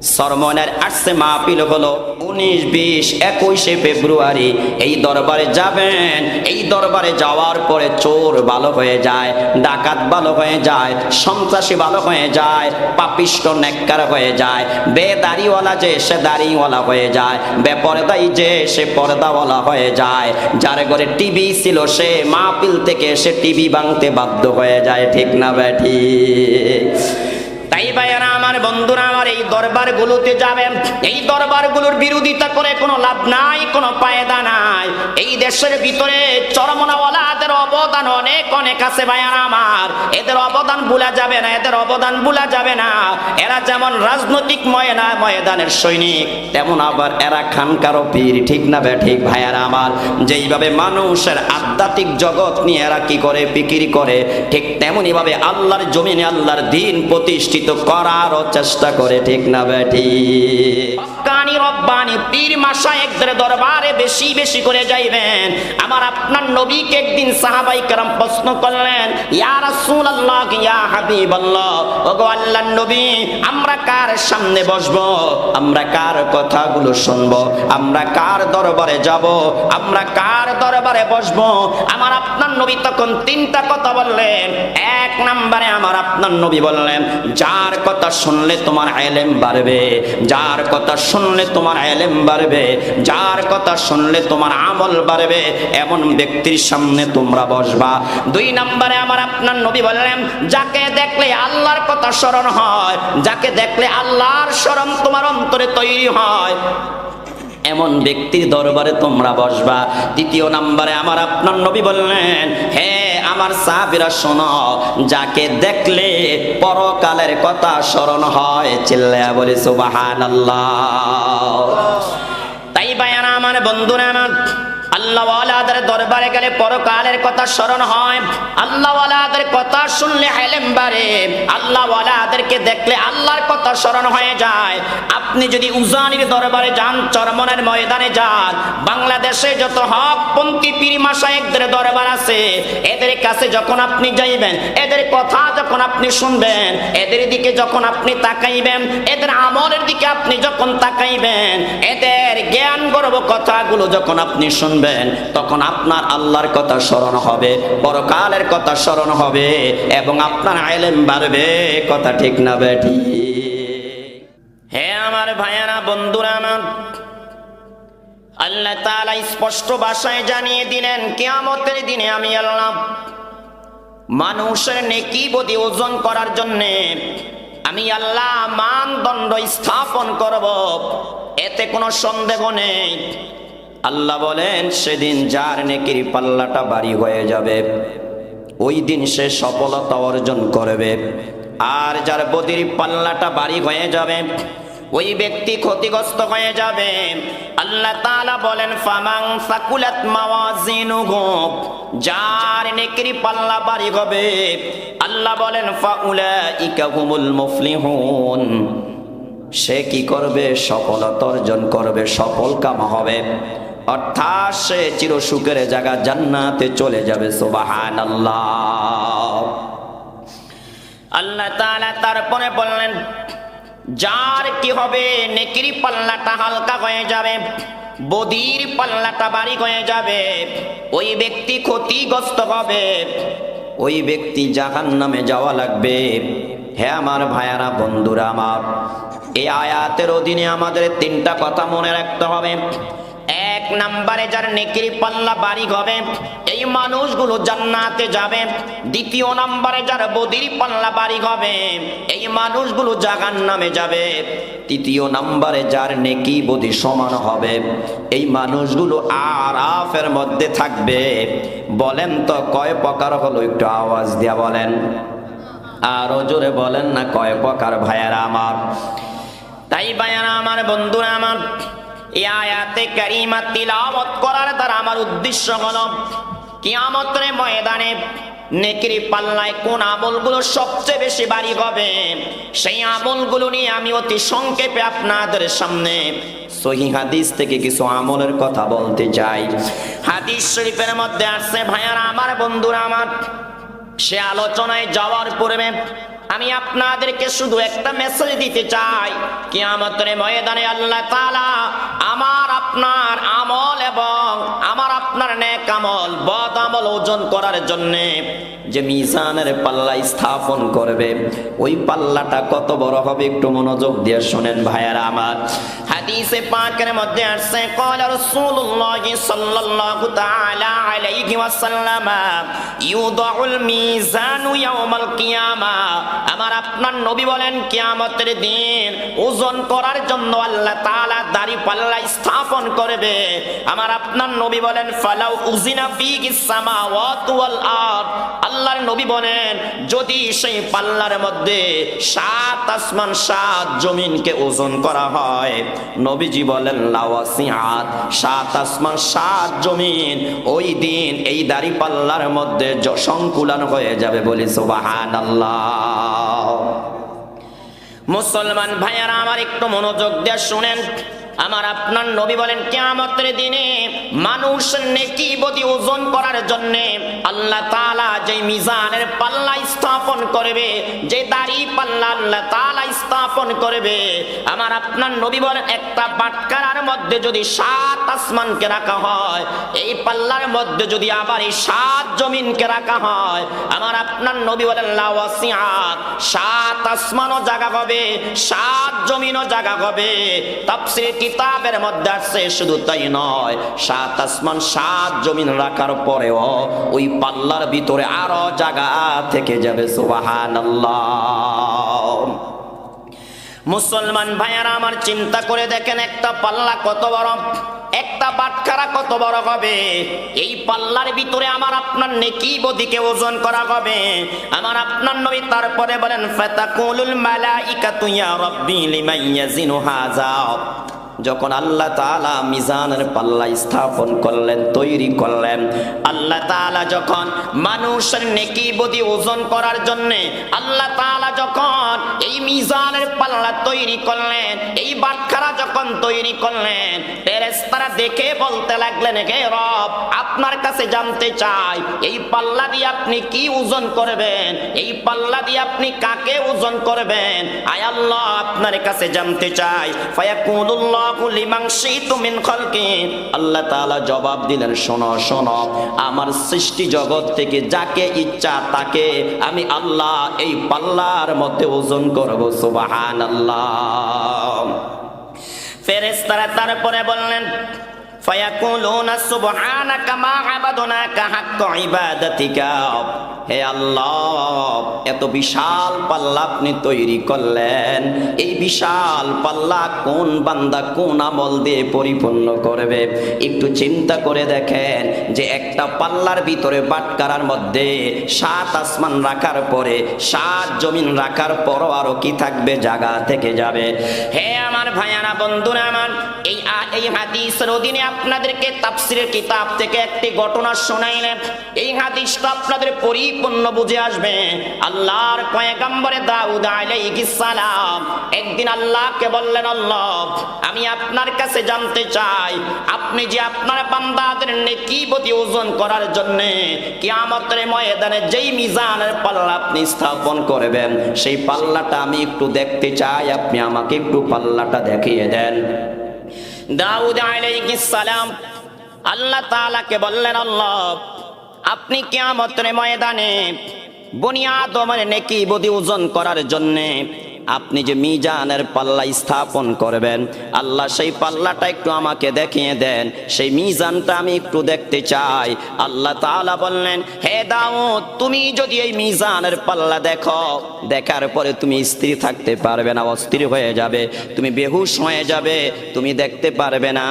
সরমনের আসছে মাহফিল হলো 19, 20, 21 ফেব্রুয়ারি। এই দরবারে যাবেন, এই দরবারে যাওয়ার পরে চোর ভালো হয়ে যায়, ডাকাত ভালো হয়ে যায়, সন্ত্রাসী ভালো হয়ে যায়, পাপিষ্ট নেককার হয়ে যায়, বেদাড়িওয়ালা যে সে দাড়িওয়ালা হয়ে যায়, বেপরদাই যে সে পর্দাওয়ালা হয়ে যায়, যার ঘরে টিভি ছিল সে মাহফিল থেকে সে টিভি ভাঙতে বাধ্য হয়ে যায়। ঠিক না বেঠি? তাই ভাইয়েরা আমার, বন্ধুরা আমার, এই দরবারগুলোতে যাবেন, এই দরবারগুলোর বিরোধিতা করে কোনো লাভ নাই, কোনো ফায়দা নাই। এই দেশের ভিতরে চরমনাওয়ালাদের অবদান অনেক অনেক আছে ভাইয়েরা আমার, এদের অবদান ভুলা যাবে না, এদের অবদান ভুলা যাবে না। এরা যেমন রাজনৈতিক ময়দানের সৈনিক, তেমন আবার এরা খানকারও পীর। ঠিক না ঠিক ভাইয়েরা আমার? যেইভাবে মানুষের আধ্যাত্মিক জগৎ নিয়ে এরা কি করে, ফিকির করে, ঠিক তেমনি ভাবে আল্লাহর জমিনে আল্লাহর দ্বীন প্রতিষ্ঠিত করারও চেষ্টা করে। ঠিক না বেটি? হক্কানি রব্বানি পীর মাশায়েখদের দরবারে বেশি বেশি করে যাইবেন। আমার আপনার নবীকে একদিন সাহাবায়ে কেরাম প্রশ্ন করলেন, ইয়া রাসূলুল্লাহ, ইয়া হাবিবাল্লাহ, ওগো আল্লাহর নবী, আমরা কার সামনে বসবো, আমরা কার কথাগুলো শুনবো, আমরা কার দরবারে যাব, আমরা কার দরবারে বসবো? আমার আপনার নবী তখন 3টা কথা বললেন। এক নম্বরে আমার আপনার নবী বললেন, যার কথা শুনলে তোমার ইলম বাড়বে, যার কথা শুনলে তোমার ইলম বাড়বে, যার কথা শুনলে তোমার আমল বাড়বে, এমন ব্যক্তির সামনে তোমরা বসবা। 2 নম্বরে আমার আপনার নবী বললেন, যাকে দেখলে আল্লাহর কথা স্মরণ হয়, যাকে দেখলে আল্লাহর স্মরণ তোমার অন্তরে তৈরি হয়, এমন ব্যক্তির দরবারে তোমরা বসবা। 3 নম্বরে আমার আপনার নবী বললেন, হে আমার সাহাবীরা শোনো, যাকে দেখলে পরকালের কথা স্মরণ হয়। চিল্লায়া বলি সুবহানাল্লাহ। তাই ভাইয়ারা আমার, বন্ধুরা আমার, আল্লাহওয়ালাদের দরবারে গেলে পরকালের কথা স্মরণ হয়, আল্লাহওয়ালাদের কথা শুনলে ইলম বাড়ে, আল্লাহওয়ালাদেরকে দেখলে আল্লাহর কথা স্মরণ হয়ে যায়। আপনি যদি উজানির দরবারে যান, চরমনের ময়দানে যান, বাংলাদেশে যত হকপন্থী পীর মাশায়েখদের দরবার আছে, এদের কাছে যখন আপনি যাইবেন, এদের কথা যখন আপনি শুনবেন, এদের দিকে যখন আপনি তাকাইবেন, এদের আমলের দিকে আপনি যখন তাকাইবেন, এদের জ্ঞান গর্ব কথাগুলো যখন আপনি শুনবেন, তখন আপনার আল্লাহর কথা স্মরণ হবে, পরকালের কথা স্মরণ হবে, এবং আপনার ইলম বাড়বে। কথা ঠিক না বেঠি? হে আমার ভাইয়ারা, বন্ধুরা আমার, আল্লাহ তাআলা স্পষ্ট ভাষায় জানিয়ে দিলেন, কিয়ামতের দিনে আমি আল্লাহ মানুষের নেকি বদি ওজন করার জন্য আমি আল্লাহ মানদণ্ড স্থাপন করব, এতে কোনো সন্দেহ নেই। আল্লাহ বলেন, সেদিন যার নেকির পাল্লাটা ভারী হয়ে যাবে, ওই দিন সে সফলতা অর্জন করবে। আর যার বদির পাল্লাটা ভারী হয়ে যাবে, ওই ব্যক্তি ক্ষতিগ্রস্ত হয়ে যাবে। আল্লাহ তাআলা বলেন, ফামান সাকুলাত মাওয়াজিনুহু, যার নেকির পাল্লা ভারী হবে, আল্লাহ বলেন, ফাউলাইকা হুমুল মুফলিহুন, সে কি করবে? সফলতা অর্জন করবে, সফল কাম হবে, অর্থাৎ সে চিরসুখের জায়গা জান্নাতে চলে যাবে। সুবহানাল্লাহ। আল্লাহ তাআলা তারপরে বললেন, যার কি হবে? নেকির পাল্লাটা হালকা হয়ে যাবে, বদির পাল্লাটা ভারী হয়ে যাবে, ওই ব্যক্তি ক্ষতিগ্রস্ত হবে, ওই ব্যক্তি জাহান্নামে যাওয়া লাগবে। হে আমার ভাইয়ারা, বন্ধুরা আমার, এই আয়াতের অধীনে আমাদের 3টা কথা মনে রাখতে হবে। 1 নম্বরে যার নেকির পাল্লা ভারী হবে, এই মানুষগুলো জান্নাতে যাবে। 2 নম্বরে যার বদির পাল্লা ভারী হবে, এই মানুষগুলো জাহান্নামে যাবে। 3 নম্বরে যার নেকি বদি সমান হবে, এই মানুষগুলো আরাফের মধ্যে থাকবে। বলেন তো কয় প্রকার হলো? একটু আওয়াজ দিয়া বলেন, আরো জোরে বলেন না, কয় প্রকার ভাইয়ারা আমার? তাই ভাইয়ারা আমার, বন্ধুরা আমার, এই আয়াতে কারিমা তিলাওয়াত করার দ্বারা আমার উদ্দেশ্য হলো, কিয়ামতের ময়দানে নেকির পাল্লায় কোন আমলগুলো সবচেয়ে বেশি ভারী হবে, সেই আমলগুলো নিয়ে আমি অতি সংক্ষেপে আপনাদের সামনে সহিহ হাদিস থেকে কিছু আমলের কথা বলতে চাই। হাদিস শরীফের মধ্যে আছে ভাইয়ারা আমার, বন্ধুরা আমার, সে আলোচনায় যাওয়ার পূর্বে আমি আপনাদেরকে শুধু একটা মেসেজ দিতে চাই, কিয়ামতের ময়দানে আল্লাহ তাআলা আমার আপনার আমল এবং আমার আপনার নেক আমল বদ আমল ওজন করার জন্য যে মিজানের পাল্লা স্থাপন করবে, ওই পাল্লাটা কত বড় হবে একটু মনোযোগ দিয়ে শুনেন ভাইয়ারা আমার। হাদিসে পাকের মধ্যে আসছে, ক্বালা রাসূলুল্লাহ সাল্লাল্লাহু তাআলা আলাইহি ওয়াসাল্লাম, ইউদাউল মিজানু ইয়াউমাল কিয়ামা। আমার আপনার নবী বলেন, কিয়ামতের দিন ওজন করার জন্য আল্লাহ তাআলা দাড়ি পাল্লা স্থাপন করবে। আমার আপনার নবী বলেন, ফালাউ উজিনা ফিহিস সামাওয়াতু ওয়াল আরদ। আল্লাহর নবী বলেন, যদি সেই পাল্লার মধ্যে 7 আসমান 7 জমিনকে ওজন করা হয়, নবীজি বলেন লাওয়াসিআত, 7 আসমান 7 জমিন ওই দিন এই দাড়ি পাল্লার মধ্যে সংকুলান হয়ে যাবে, বলি সুবহানাল্লাহ। মুসলমান ভাইয়ারা আমার একটু মনোযোগ দিয়ে শুনেন। আমার আপনার নবী বলেন, কিয়ামতের দিনে মানুষের নেকি বদি ওজন করার জন্য আল্লাহ তাআলা যে মিজানের পাল্লা স্থাপন করবে, যে দাড়ি পাল্লা আল্লাহ তাআলা স্থাপন করবে, আমার আপনার নবী বলেন, একটা বাটখারার মধ্যে যদি 7 আসমানকে রাখা হয়, এই পাল্লার মধ্যে যদি আবার এই 7 জমিনকে রাখা হয়, আমার আপনার নবী বলেন লাওয়াসিআত, 7 আসমানও জায়গা হবে, 7 জমিনও জায়গা হবে। তাফসীর কিতাবের মধ্যে আছে, শুধু তাই নয়, 7 আসমান 7 জমিন রাখার পরেও ওই পাল্লার ভিতরে আরো জায়গা থেকে যাবে, সুবহানাল্লাহ। মুসলমান ভাইয়ারা আমার চিন্তা করে দেখেন, একটা পাল্লা কত বড়, একটা বাটখারা কত বড় হবে। এই পাল্লার ভিতরে আমার আপনার নেকি বদিকে ওজন করা হবে। আমার আপনার নবী তারপরে বলেন, ফাতাকুলুল মালাইকাতু ইয়া রাব্বি লিমান ইয়াজিনু হাযা। যখন আল্লাহ তাআলা মিজানের পাল্লা স্থাপন করলেন, তৈরি করলেন, আল্লাহ তাআলা যখন মানুষের নেকি বদি ওজন করার জন্য আল্লাহ তাআলা যখন এই মিজানের পাল্লা তৈরি করলেন, এই বাটখারা যখন তৈরি করলেন, ফেরেশতারা দেখে বলতে লাগলেন, হে রব, আপনার কাছে জানতে চাই, এই পাল্লা দিয়ে আপনি কি ওজন করবেন, এই পাল্লা দিয়ে আপনি কাকে ওজন করবেন, আয় আল্লাহ আপনার কাছে জানতে চাই। ফায়াকুলুল্লাহ আল্লাহ তাআলা জবাব দিলেন, শোনো শোনো, আমার সৃষ্টি জগৎ থেকে যাকে ইচ্ছা তাকে আমি আল্লাহ এই পাল্লার মধ্যে ওজন করব, সুবহানাল্লাহ। ফেরেশতারা তারপরে বললেন, ফায়াকুলুনা সুবহানাকা মা আবাদনাকা হাক্কা ইবাদাতিকা। হে আল্লাহ, এত বিশাল পাল্লা আপনি তৈরি করলেন, এই বিশাল পাল্লা কোন বান্দা কোন আমল দিয়ে পরিপূর্ণ করবে? একটু চিন্তা করে দেখেন যে একটা পাল্লার ভিতরে বাটখারার মধ্যে 7 আসমান রাখার পরে 7 জমিন রাখার পরও আরো কি থাকবে? জায়গা থেকে যাবে। হে আমার ভাইয়ারা, বন্ধুরা আমার, এই হাদিসের অধীনে আপনাদেরকে তাফসীরের কিতাব থেকে একটি ঘটনা শোনাইলেন। এই হাদিসটা আপনাদের পরিপূর্ণ বুঝে আসবে। আল্লাহর পয়গম্বরে দাউদ আলাইহিস সালাম একদিন আল্লাহকে বললেন, আল্লাহ, আমি আপনার কাছে জানতে চাই, আপনি যে আপনার বান্দাদের নেকি বদি ওজন করার জন্য কিয়ামতের ময়দানে যেই মিজানের পাল্লা আপনি স্থাপন করবেন, সেই পাল্লাটা আমি একটু দেখতে চাই, আপনি আমাকে একটু পাল্লাটা দেখিয়ে দেন। দাউদ আলাইহিস সালাম আল্লাহ তাআলাকে বললেন, আল্লাহ, আপনি কিয়ামতের ময়দানে বনি আদমের নেকি বদি ওজন করার জন্য আপনি যে মিজানের পাল্লা স্থাপন করবেন, আল্লাহ সেই পাল্লাটা একটু আমাকে দেখিয়ে দেন, সেই মিজানটা আমি একটু দেখতে চাই। আল্লাহ তাআলা বললেন, হে দাউদ, তুমি যদি এই মিজানের পাল্লা দেখো, দেখার পরে তুমি স্থির থাকতে পারবে না, অস্থির হয়ে যাবে, তুমি বেহুশ হয়ে যাবে, তুমি দেখতে পারবে না।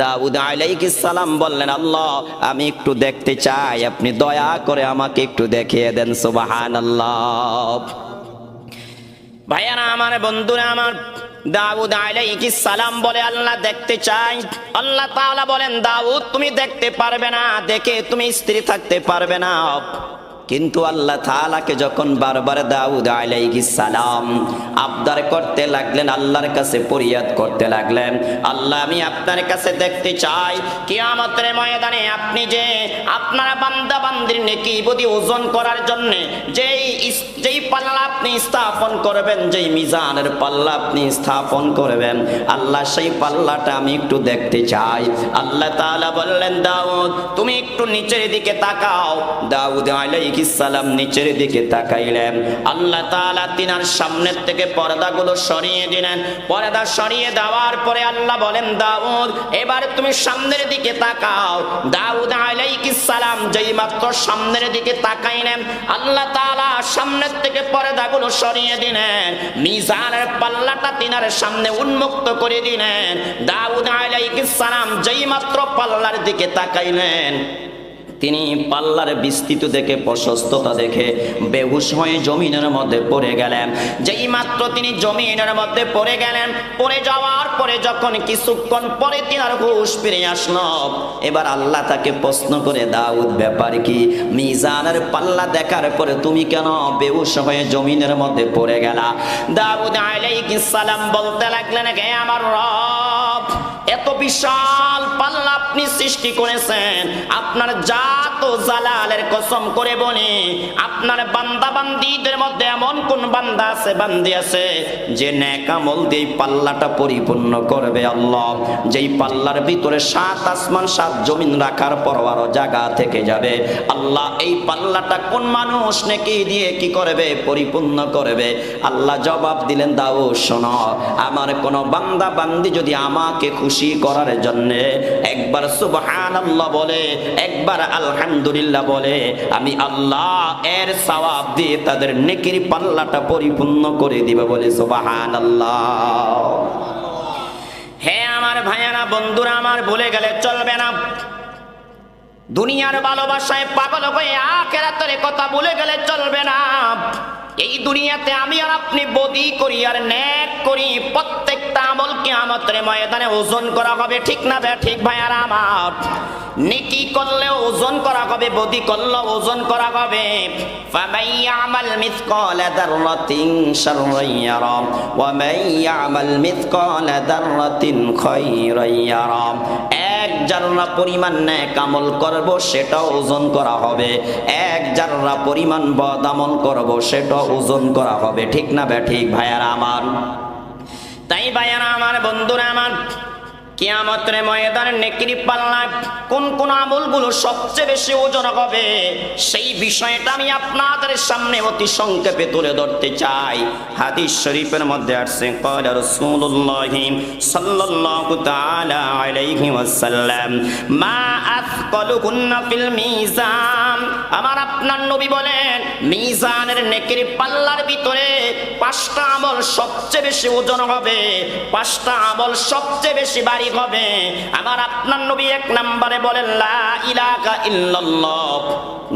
দাউদ আলাইহিস সালাম বললেন, আল্লাহ, আমি একটু দেখতে চাই, আপনি দয়া করে আমাকে একটু দেখিয়ে দেন, সুবহানাল্লাহ। ভাইয়ারা আমার, বন্ধুরা আমার, দাউদ আলাইহিস সালাম বলে, আল্লাহ দেখতে চাই। আল্লাহ তাআলা বলেন, দাউদ, তুমি দেখতে পারবে না, দেখে তুমি স্থির থাকতে পারবে না। কিন্তু আল্লাহ তাআলাকে যখন বারবার দাউদ আলাইহিস সালাম আবদার করতে লাগলেন, আল্লাহর কাছে ফরিয়াদ করতে লাগলেন, আল্লাহ আমি আপনার কাছে দেখতে চাই কিয়ামতের ময়দানে আপনি যে আপনার বান্দা বান্দির নেকি বদি ওজন করার জন্য যেই পাল্লা আপনি স্থাপন করবেন, যেই মিজানের পাল্লা আপনি স্থাপন করবেন, আল্লাহ সেই পাল্লাটা আমি একটু দেখতে চাই। আল্লাহ তাআলা বললেন, দাউদ তুমি একটু নিচের দিকে তাকাও। দাউদ আলাইহিস সালাম নিচের দিকে তাকাইলেন। আল্লাহ তাআলা তিনার সামনের থেকে পর্দাগুলো সরিয়ে দিলেন। পর্দা সরিয়ে দেওয়ার পরে আল্লাহ বলেন, দাউদ এবার তুমি সামনের দিকে তাকাও। দাউদ আলাইহিস সালাম যেই মাত্র সামনের দিকে তাকাইলেন, আল্লাহ তাআলা সামনের থেকে পর্দাগুলো সরিয়ে দিলেন, মিজানের পাল্লাটা তিনার সামনে উন্মুক্ত করে দিলেন। দাউদ আলাইহিস সালাম যেই মাত্র পাল্লার দিকে তাকাইলেন, তিনি পাল্লার বিস্তৃত দেখে প্রশস্ততা দেখে বেহুশ হয়ে জমিনের মধ্যে পড়ে গেলেন। যেই মাত্র তিনি জমিনের মধ্যে পড়ে গেলেন, পড়ে যাওয়ার পরে যখন কিছুক্ষণ পরে তিনার হুঁশ ফিরে আসলো, এবার আল্লাহ তাকে প্রশ্ন করে, দাউদ ব্যাপার কি? মিজানের পাল্লা দেখার পরে তুমি কেন বেহুশ হয়ে জমিনের মধ্যে পড়ে গেলা? দাউদ আলাইহিস সালাম বলতে লাগলেন, হে আমার রব, এত বিশাল পাল্লা আপনি সৃষ্টি করেছেন, আপনার জাত ও জালালের কসম করে বলি, আপনার বান্দা বান্দীদের মধ্যে এমন কোন বান্দা আছে, বান্দি আছে যে নেক আমল দিয়ে পাল্লাটা পরিপূর্ণ করবে? আল্লাহ, যেই পাল্লার ভিতরে 7 আসমান 7 জমিন রাখার পর আরো জায়গা থেকে যাবে, আল্লাহ এই পাল্লাটা কোন মানুষ নেকি দিয়ে কি করবে? পরিপূর্ণ করবে। আল্লাহ জবাব দিলেন, দাউদ শোনো, আমার কোন বান্দা বান্দি যদি আমাকে খুশি করার জন্য একবার সুবহানাল্লাহ বলে, একবার আলহামদুলিল্লাহ বলে, আমি আল্লাহ এর সওয়াব দিয়ে তাদের নেকির পাল্লাটা পরিপূর্ণ করে দিব। বলে সুবহানাল্লাহ। হে আমার ভাইয়েরা, বন্ধুরা আমার, ভুলে গেলে চলবে না। দুনিয়ার ভালোবাসায় পাগল হয়ে আখিরাতের কথা ভুলে গেলে চলবে না। এই দুনিয়াতে আমি আর আপনি বদি করি আর নেক করি, প্রত্যেকটা আমল কিয়ামতের ময়দানে ওজন করা হবে, ঠিক না বে ঠিক ভাইয়ারা আমার? নেকি করলে ওজন করা হবে, বদি করলে ওজন করা হবে। ফামান ইয়ামাল মিসকালা যাররাতিন শাররান ইয়ারা ওয়া মান ইয়ামাল মিসকালা যাররাতিন খায়রান ইয়ারা। এক জাররা পরিমাণ নেক আমল করব, সেটা ওজন করা হবে। এক জাররা পরিমাণ বদ আমল করব, সেটা ওজন করা হবে, ঠিক না বে ঠিক ভাইয়ারা আমার? তাই ভাইয়ারা আমার, বন্ধুরা আমার, কিয়ামতের ময়দানে নেকির পাল্লায় কোন কোন আমলগুলো সবচেয়ে বেশি ওজন হবে, সেই বিষয়টা আমি আপনাদের সামনে অতি সংক্ষেপে তুলে ধরতে চাই। হাদিস শরীফের মধ্যে আসছে, ক্বালা রাসূলুল্লাহ সাল্লাল্লাহু তাআলা আলাইহি ওয়াসাল্লাম, মা আথকালুকুন্না ফিল মিজান। আমার আপনার নবী বলেন, মিজানের নেকির পাল্লার ভিতরে 5টা আমল সবচেয়ে বেশি ওজন হবে, 5টা আমল সবচেয়ে বেশি ভারী হবে। আমার আপনার নবী 1 নম্বরে বলেন, লা ইলাহা ইল্লাল্লাহ।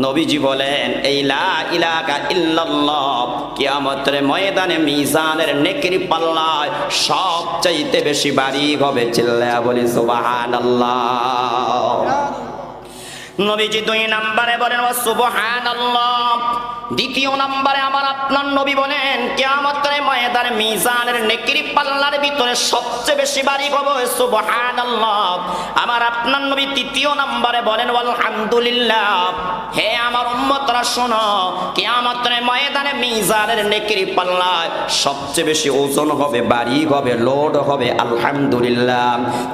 নবীজি বলেন, এই লা ইলাহা ইল্লাল্লাহ কিয়ামতের ময়দানে মিজানের নেকির পাল্লায় সবচাইতে বেশি ভারী হবে। চিল্লায়া বলি সুবহানাল্লাহ। নবীজি 2 নম্বরে বলেন, সুবহানাল্লাহ। দ্বিতীয় নম্বরে আমার আপনার নবী বলেন, কিয়ামতের ময়দানে মিজানের নেকির পাল্লার ভিতরে সবচেয়ে বেশি ভারী হবে সুবহানাল্লাহ। আমার আপনার নবী 3 নম্বরে বলেন, আলহামদুলিল্লাহ। হে আমার উম্মতরা শোনো, কিয়ামতের ময়দানে মিজানের নেকির পাল্লায় সবচেয়ে বেশি ওজন হবে, ভারী হবে, লোড হবে আলহামদুলিল্লাহ।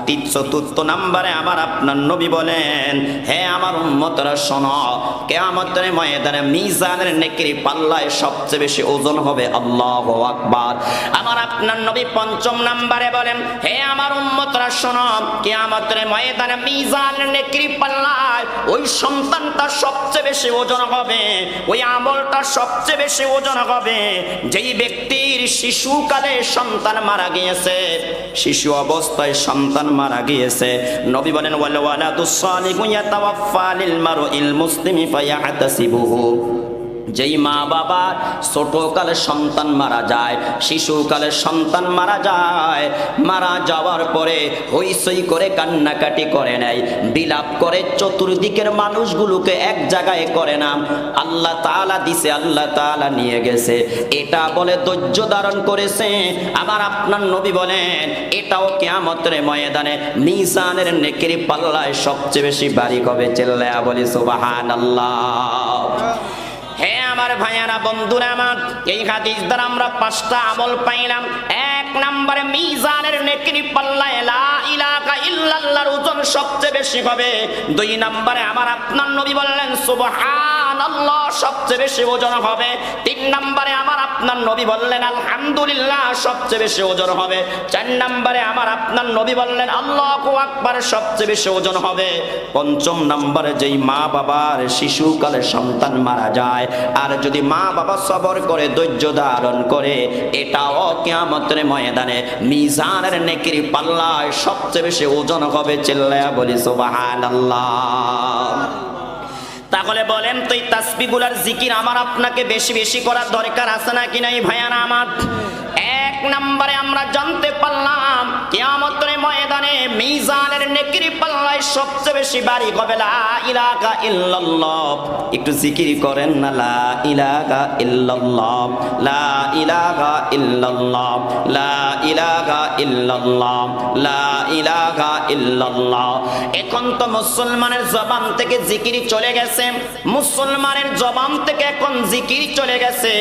4 নম্বরে আমার আপনার নবী বলেন, হে আমার উম্মতরা শোনো, কিয়ামতের ময়দানে মিজানের নেকির পাল্লায় সবচেয়ে বেশি ওজন হবে আল্লাহু আকবার। আমার আপনার নবী 5 নম্বরে বলেন, হে আমার উম্মতরা শোনো, কিয়ামতের ময়দানে মিজানের নেকির পাল্লায় ওই সন্তানটা সবচেয়ে বেশি ওজন হবে, ওই আমলটা সবচেয়ে বেশি ওজন হবে যেই ব্যক্তির শিশুকালে সন্তান মারা গিয়েছে, শিশু অবস্থায় সন্তান মারা গিয়েছে। নবী বলেন, ওয়াল ওয়ালাদুস সালিহু ইয়াতাওয়াফফা লিল মারইল মুসলিমি ফায়াহতাসিবুহু যেই মা বাবার ছোটকালে সন্তান মারা যায়, শিশুকালে সন্তান মারা যায়, মারা যাওয়ার পরে হইচই করে কান্নাকাটি করে নেয়, বিলাপ করে, চতুর্দিকের মানুষগুলোকে এক জায়গায় করে না। আল্লাহ তাআলা দিছে, আল্লাহ তাআলা নিয়ে গেছে, এটা বলে ধৈর্য ধারণ করেছে। আমার আপনার নবী বলেন এটাও কিয়ামতের ময়দানে মিজানের নেকির পাল্লায় সবচেয়ে বেশি ভারী হবে। চিল্লায়া বলি সুবহানাল্লাহ। হে আমার ভাইয়ারা, বন্ধুরা আমার, এই হাদিস দ্বারা আমরা 5টা আমল পাইলাম। 1 নম্বরে মিজানের নেকির পাল্লায় লা ইলাহা ইল্লাল্লাহর ওজন সবচেয়ে বেশি হবে। 2 নম্বরে আমার আপনার নবী বললেন সুবহানাল্লাহ সবচেয়ে বেশি ওজন হবে। 3 নম্বরে আমার আপনার নবী বললেন আলহামদুলিল্লাহ সবচেয়ে বেশি ওজন হবে। 4 নম্বরে আমার আপনার নবী বললেন আল্লাহু আকবার সবচেয়ে বেশি ওজন হবে। 5ম নম্বরে যেই মা বাবার শিশুকালে সন্তান মারা যায়, আর যদি মা বাবা সবর করে, ধৈর্য ধারণ করে, এটাও কিয়ামতের ময়দানে মিজানের নেকির পাল্লায় সবচেয়ে বেশি ওজন হবে। চিল্লায়া বলি সুবহানাল্লাহ। তাহলে বলেন তো এই তাসবিহগুলোর জিকির আমার আপনাকে বেশি বেশি করার দরকার আছে নাকি নাই ভাইয়ারা আমার? 1 নম্বরে আমরা জানতে পারলাম কিয়ামতের ময়দানে মিজানের নেকির পাল্লায় সবচেয়ে বেশি ভারী হবে লা ইলাহা ইল্লাল্লাহ। একটু জিকির করেন না, লা ইলাহা ইল্লাল্লাহ, লা ইলাহা ইল্লাল্লাহ, লা ইলাহা ইল্লাল্লাহ, লা ইলাহা ইল্লাল্লাহ। এখন তো মুসলমানের জবান থেকে জিকির চলে গেছে, মুসলমানের জবান থেকে এখন জিকির চলে গেছে,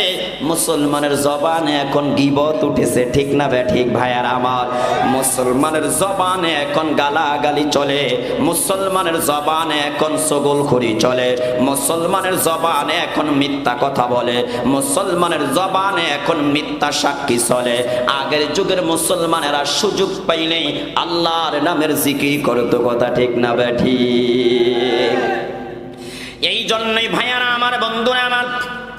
মুসলমানের জবানে এখন গীবত উঠেছে। ঠিক না বে ঠিক ভাইয়ারা আমার? মুসলমানের জবানে এখন গালাগালি চলে, মুসলমানের জবানে এখন চগলখড়ি চলে, মুসলমানের জবানে এখন মিথ্যা কথা বলে, মুসলমানের জবানে এখন মিথ্যা সাক্ষী চলে। আগের যুগের মুসলমানেরা সুযোগ পাইলেই আল্লাহর নামের জিকির করতো। কথা ঠিক না বে ঠিক? এই জন্যই ভাইয়ারা আমার, বন্ধুরা আমার,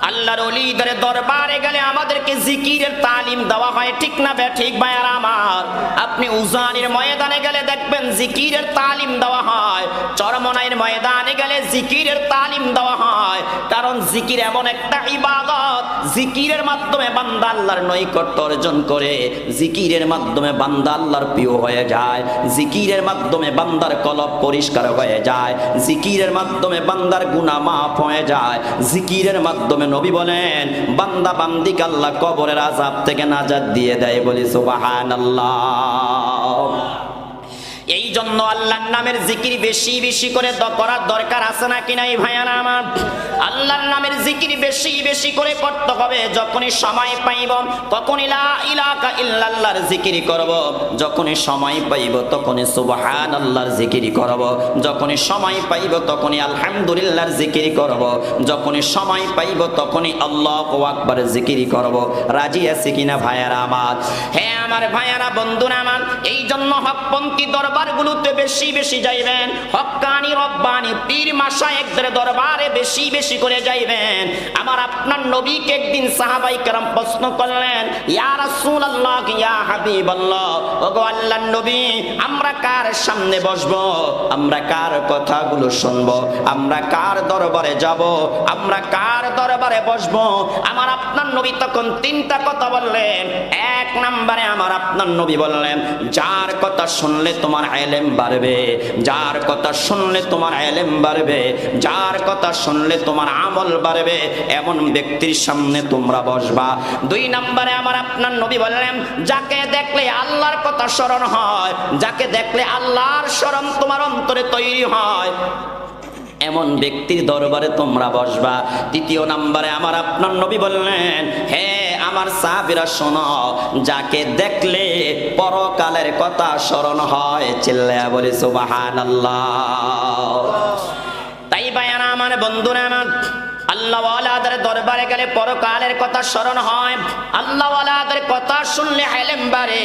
আল্লাহর ওলিদের দরবারে গেলে আমাদেরকে জিকিরের তালিম দেওয়া হয়। ঠিক না বে ঠিক ভাইয়ারা আমার? আপনি উজানির ময়দানে গেলে দেখবেন জিকিরের তালিম দেওয়া হয়, চরমনাইয়ের ময়দানে গেলে জিকিরের তালিম দেওয়া হয়। কারণ জিকির এমন একটা ইবাদত, জিকিরের মাধ্যমে বান্দা আল্লাহর নৈকট্য অর্জন করে, জিকিরের মাধ্যমে বান্দা আল্লাহর প্রিয় হয়ে যায়, জিকিরের মাধ্যমে বান্দার কলব পরিষ্কার হয়ে যায়, জিকিরের মাধ্যমে বান্দার গুনাহ মাফ হয়ে যায়, জিকিরের মাধ্যমে নবী বলেন বান্দা বান্দিকে আল্লাহ কবরের আযাব থেকে নাজাত দিয়ে দেয়। বলি সুবহানাল্লাহ। এই জন্য আল্লাহর নামের জিকির বেশি বেশি করে করার দরকার আছে নাকি নাই ভাইয়ারা আমার? আল্লাহর নামের জিকির বেশি বেশি করে করতে হবে। যখনই সময় পাইব তখনই লা ইলাহা ইল্লাল্লাহর জিকির করব, যখনই সময় পাইব তখনই সুবহানাল্লাহর জিকির করব, যখনই সময় পাইব তখনই আলহামদুলিল্লাহর জিকির করব, যখনই সময় পাইব তখনই আল্লাহু আকবার জিকির করব। রাজি আছে কিনা ভাইয়ারা আমার? হ্যাঁ আমার ভাইয়ারা, বন্ধুরা আমার, এই জন্য হকপন্থী দরবারগুলোতে বেশি বেশি যাইবেন, হক্কানি রব্বানি পীর মাশায়েখদের দরবারে বেশি বেশি করে যাইবেন। আমার আপনার নবীকে একদিন সাহাবায়ে কেরাম প্রশ্ন করলেন, ইয়া রাসূলুল্লাহ, ইয়া হাবিবাল্লাহ, ওগো আল্লাহর নবী, আমরা কার সামনে বসবো? আমরা কার কথাগুলো শুনবো? আমরা কার দরবারে যাব? আমরা কার দরবারে বসবো? আমার আপনার নবী তখন 3টা কথা বললেন। 1 নম্বরে আমার আপনার নবী বললেন, যার কথা শুনলে তোমার ইলম বাড়বে, যার কথা শুনলে তোমার ইলম বাড়বে, যার কথা শুনলে তোমার আমল বাড়বে, এমন ব্যক্তির সামনে তোমরা বসবা। 2 নম্বরে আমার আপনার নবী বললেন, যাকে দেখলে আল্লাহর কথা স্মরণ হয়, যাকে দেখলে আল্লাহর স্মরণ তোমার অন্তরে তৈরি হয়, এমন ব্যক্তির দরবারে তোমরা বসবা। 3 নম্বরে আমার আপনার নবী বললেন, হে আমার সাহাবীরা শোনো, যাকে দেখলে পরকালের কথা স্মরণ হয়। চিল্লায়া বলি সুবহানাল্লাহ। তাই ভাইয়ারা আমার, বন্ধুরা আমার, আল্লাহ ওয়ালাদের দরবারে গেলে পরকালের কথা স্মরণ হয়, আল্লাহ ওয়ালাদের কথা শুনলে ইলম বাড়ে,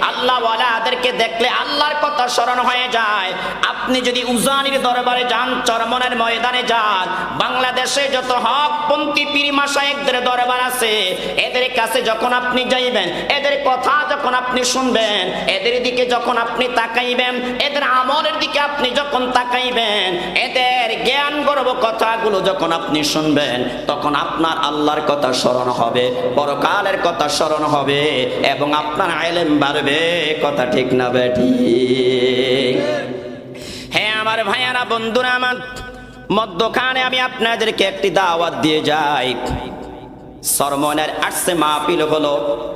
আল্লাহ ওয়ালাদেরকে দেখলে আল্লাহর কথা স্মরণ হয়ে যায়। আপনি যদি উজানির দরবারে যান, চরমনের ময়দানে যান, বাংলাদেশে যত হকপন্থী পীর মাশায়েখদের দরবার আছে, এদের কাছে যখন আপনি যাইবেন, এদের কথা যখন আপনি শুনবেন, এদের দিকে যখন আপনি তাকাইবেন, এদের আমলের দিকে আপনি যখন তাকাইবেন, এদের জ্ঞান গর্ব কথাগুলো যখন আপনি শুনবেন, শুনবেন তখন আপনার আল্লাহর কথা স্মরণ হবে, পরকালের কথা স্মরণ হবে এবং আপনার ইলম বাড়বে। কথা ঠিক না বেঠিক? হ্যাঁ আমার ভাইয়ারা, বন্ধুরা আমার, মধ্যখানে আমি আপনাদেরকে একটি দাওয়াত দিয়ে যাই। সরমনের আসছে মাহফিল হলো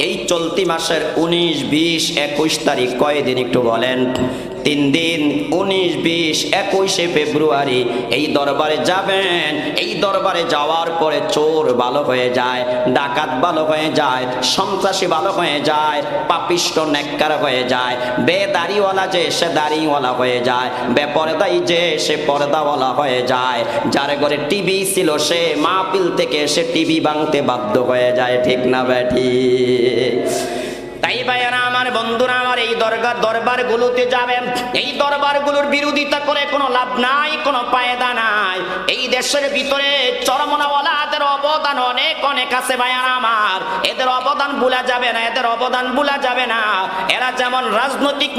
এই চলতি মাসের 19, 20, 21 তারিখ। কয়দিন একটু বলেন? 3 দিন, 19, 20, 21 ফেব্রুয়ারি। এই দরবারে যাবেন। এই দরবারে যাওয়ার পরে চোর ভালো হয়ে যায়, ডাকাত ভালো হয়ে যায়, সন্ত্রাসী ভালো হয়ে যায়, পাপিষ্ট নেককার হয়ে যায়, বেদাড়িওয়ালা যে সে দাড়িওয়ালা হয়ে যায়, বেপরদাই যে সে পর্দাওয়ালা হয়ে যায়, যার ঘরে টিভি ছিল সে মাহফিল থেকে সে টিভি ভাঙতে বাধ্য হয়ে যায়। ঠিক না বেঠিক? তাই ভাইয়ারা আমার, বন্ধুরা আমার, এই দরবারগুলোতে যাবেন। এই দরবারগুলোর বিরোধিতা করে কোনো লাভ নাই, কোনো ফায়দা নাই। এই দেশের ভিতরে চরমনাওয়ালাদের অবদান অনেক অনেক আছে ভাইয়ারা আমার। এদের অবদান ভুলা যাবে না, এদের অবদান ভুলা যাবে না। এরা যেমন রাজনৈতিক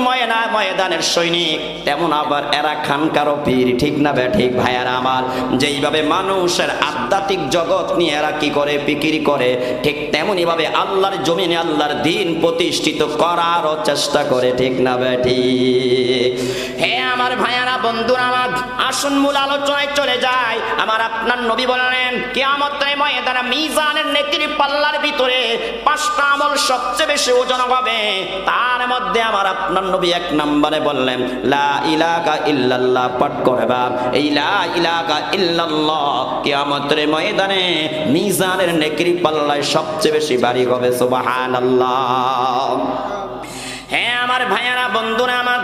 ময়দানের সৈনিক, তেমন আবার এরা খানকারও পীর। ঠিক না বেঠিক ভাইয়ারা আমার? যেইভাবে মানুষের আধ্যাত্মিক জগৎ নিয়ে এরা কি করে, ফিকির করে, ঠিক তেমনি ভাবে আল্লাহর জমিনে আল্লাহর দ্বীন প্রতিষ্ঠিত করারও চেষ্টা করে। ঠিক না বেঠিক? হে আমার ভাইয়ারা, বন্ধুরা আমার, আসুন মূল আলোচনায় চলে যায়। আমার আপনার নবী বললেন কিয়ামতের ময়দানে মিজানের নেকির পাল্লার ভিতরে 5টা আমল সবচেয়ে বেশি ওজন হবে। তার মধ্যে আমার আপনার নবী 1 নম্বরে বললেন লা ইলাহা ইল্লাল্লাহ পাঠ করবা। এই লা ইলাহা ইল্লাল্লাহ কিয়ামতের ময়দানে মিজানের নেকির পাল্লায় সবচেয়ে বেশি ভারী হবে। সুবহানাল্লাহ। হ্যাঁ আমার ভাইয়ারা, বন্ধুরা আমার,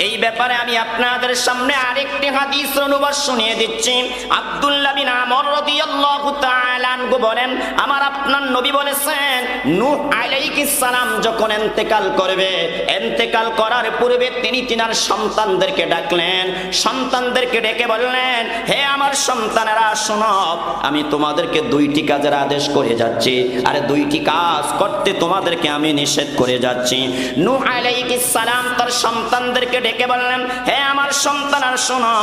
এই ব্যাপারে আমি আপনাদের সামনে আরেকটি হাদিসের অনুবাদ শুনিয়ে দিচ্ছি। আব্দুল্লাহ বিন আমর রাদিয়াল্লাহু তাআলা আনহু বলেন, আমার আপনার নবী বলেছেন নূহ আলাইহিস সালাম যখন ইন্তেকাল করবে, ইন্তেকাল করার পূর্বে তিনি তিনার সন্তানদেরকে ডাকলেন। সন্তানদেরকে ডেকে বললেন, হে আমার সন্তানেরা শোনো, আমি তোমাদেরকে 2টি কাজের আদেশ করে যাচ্ছি, আর 2টি কাজ করতে তোমাদেরকে আমি নিষেধ করে যাচ্ছি। নূহ আলাইহিস সালাম তার সন্তানদেরকে ডেকে বললেন, হে আমার সন্তানরা শোনো,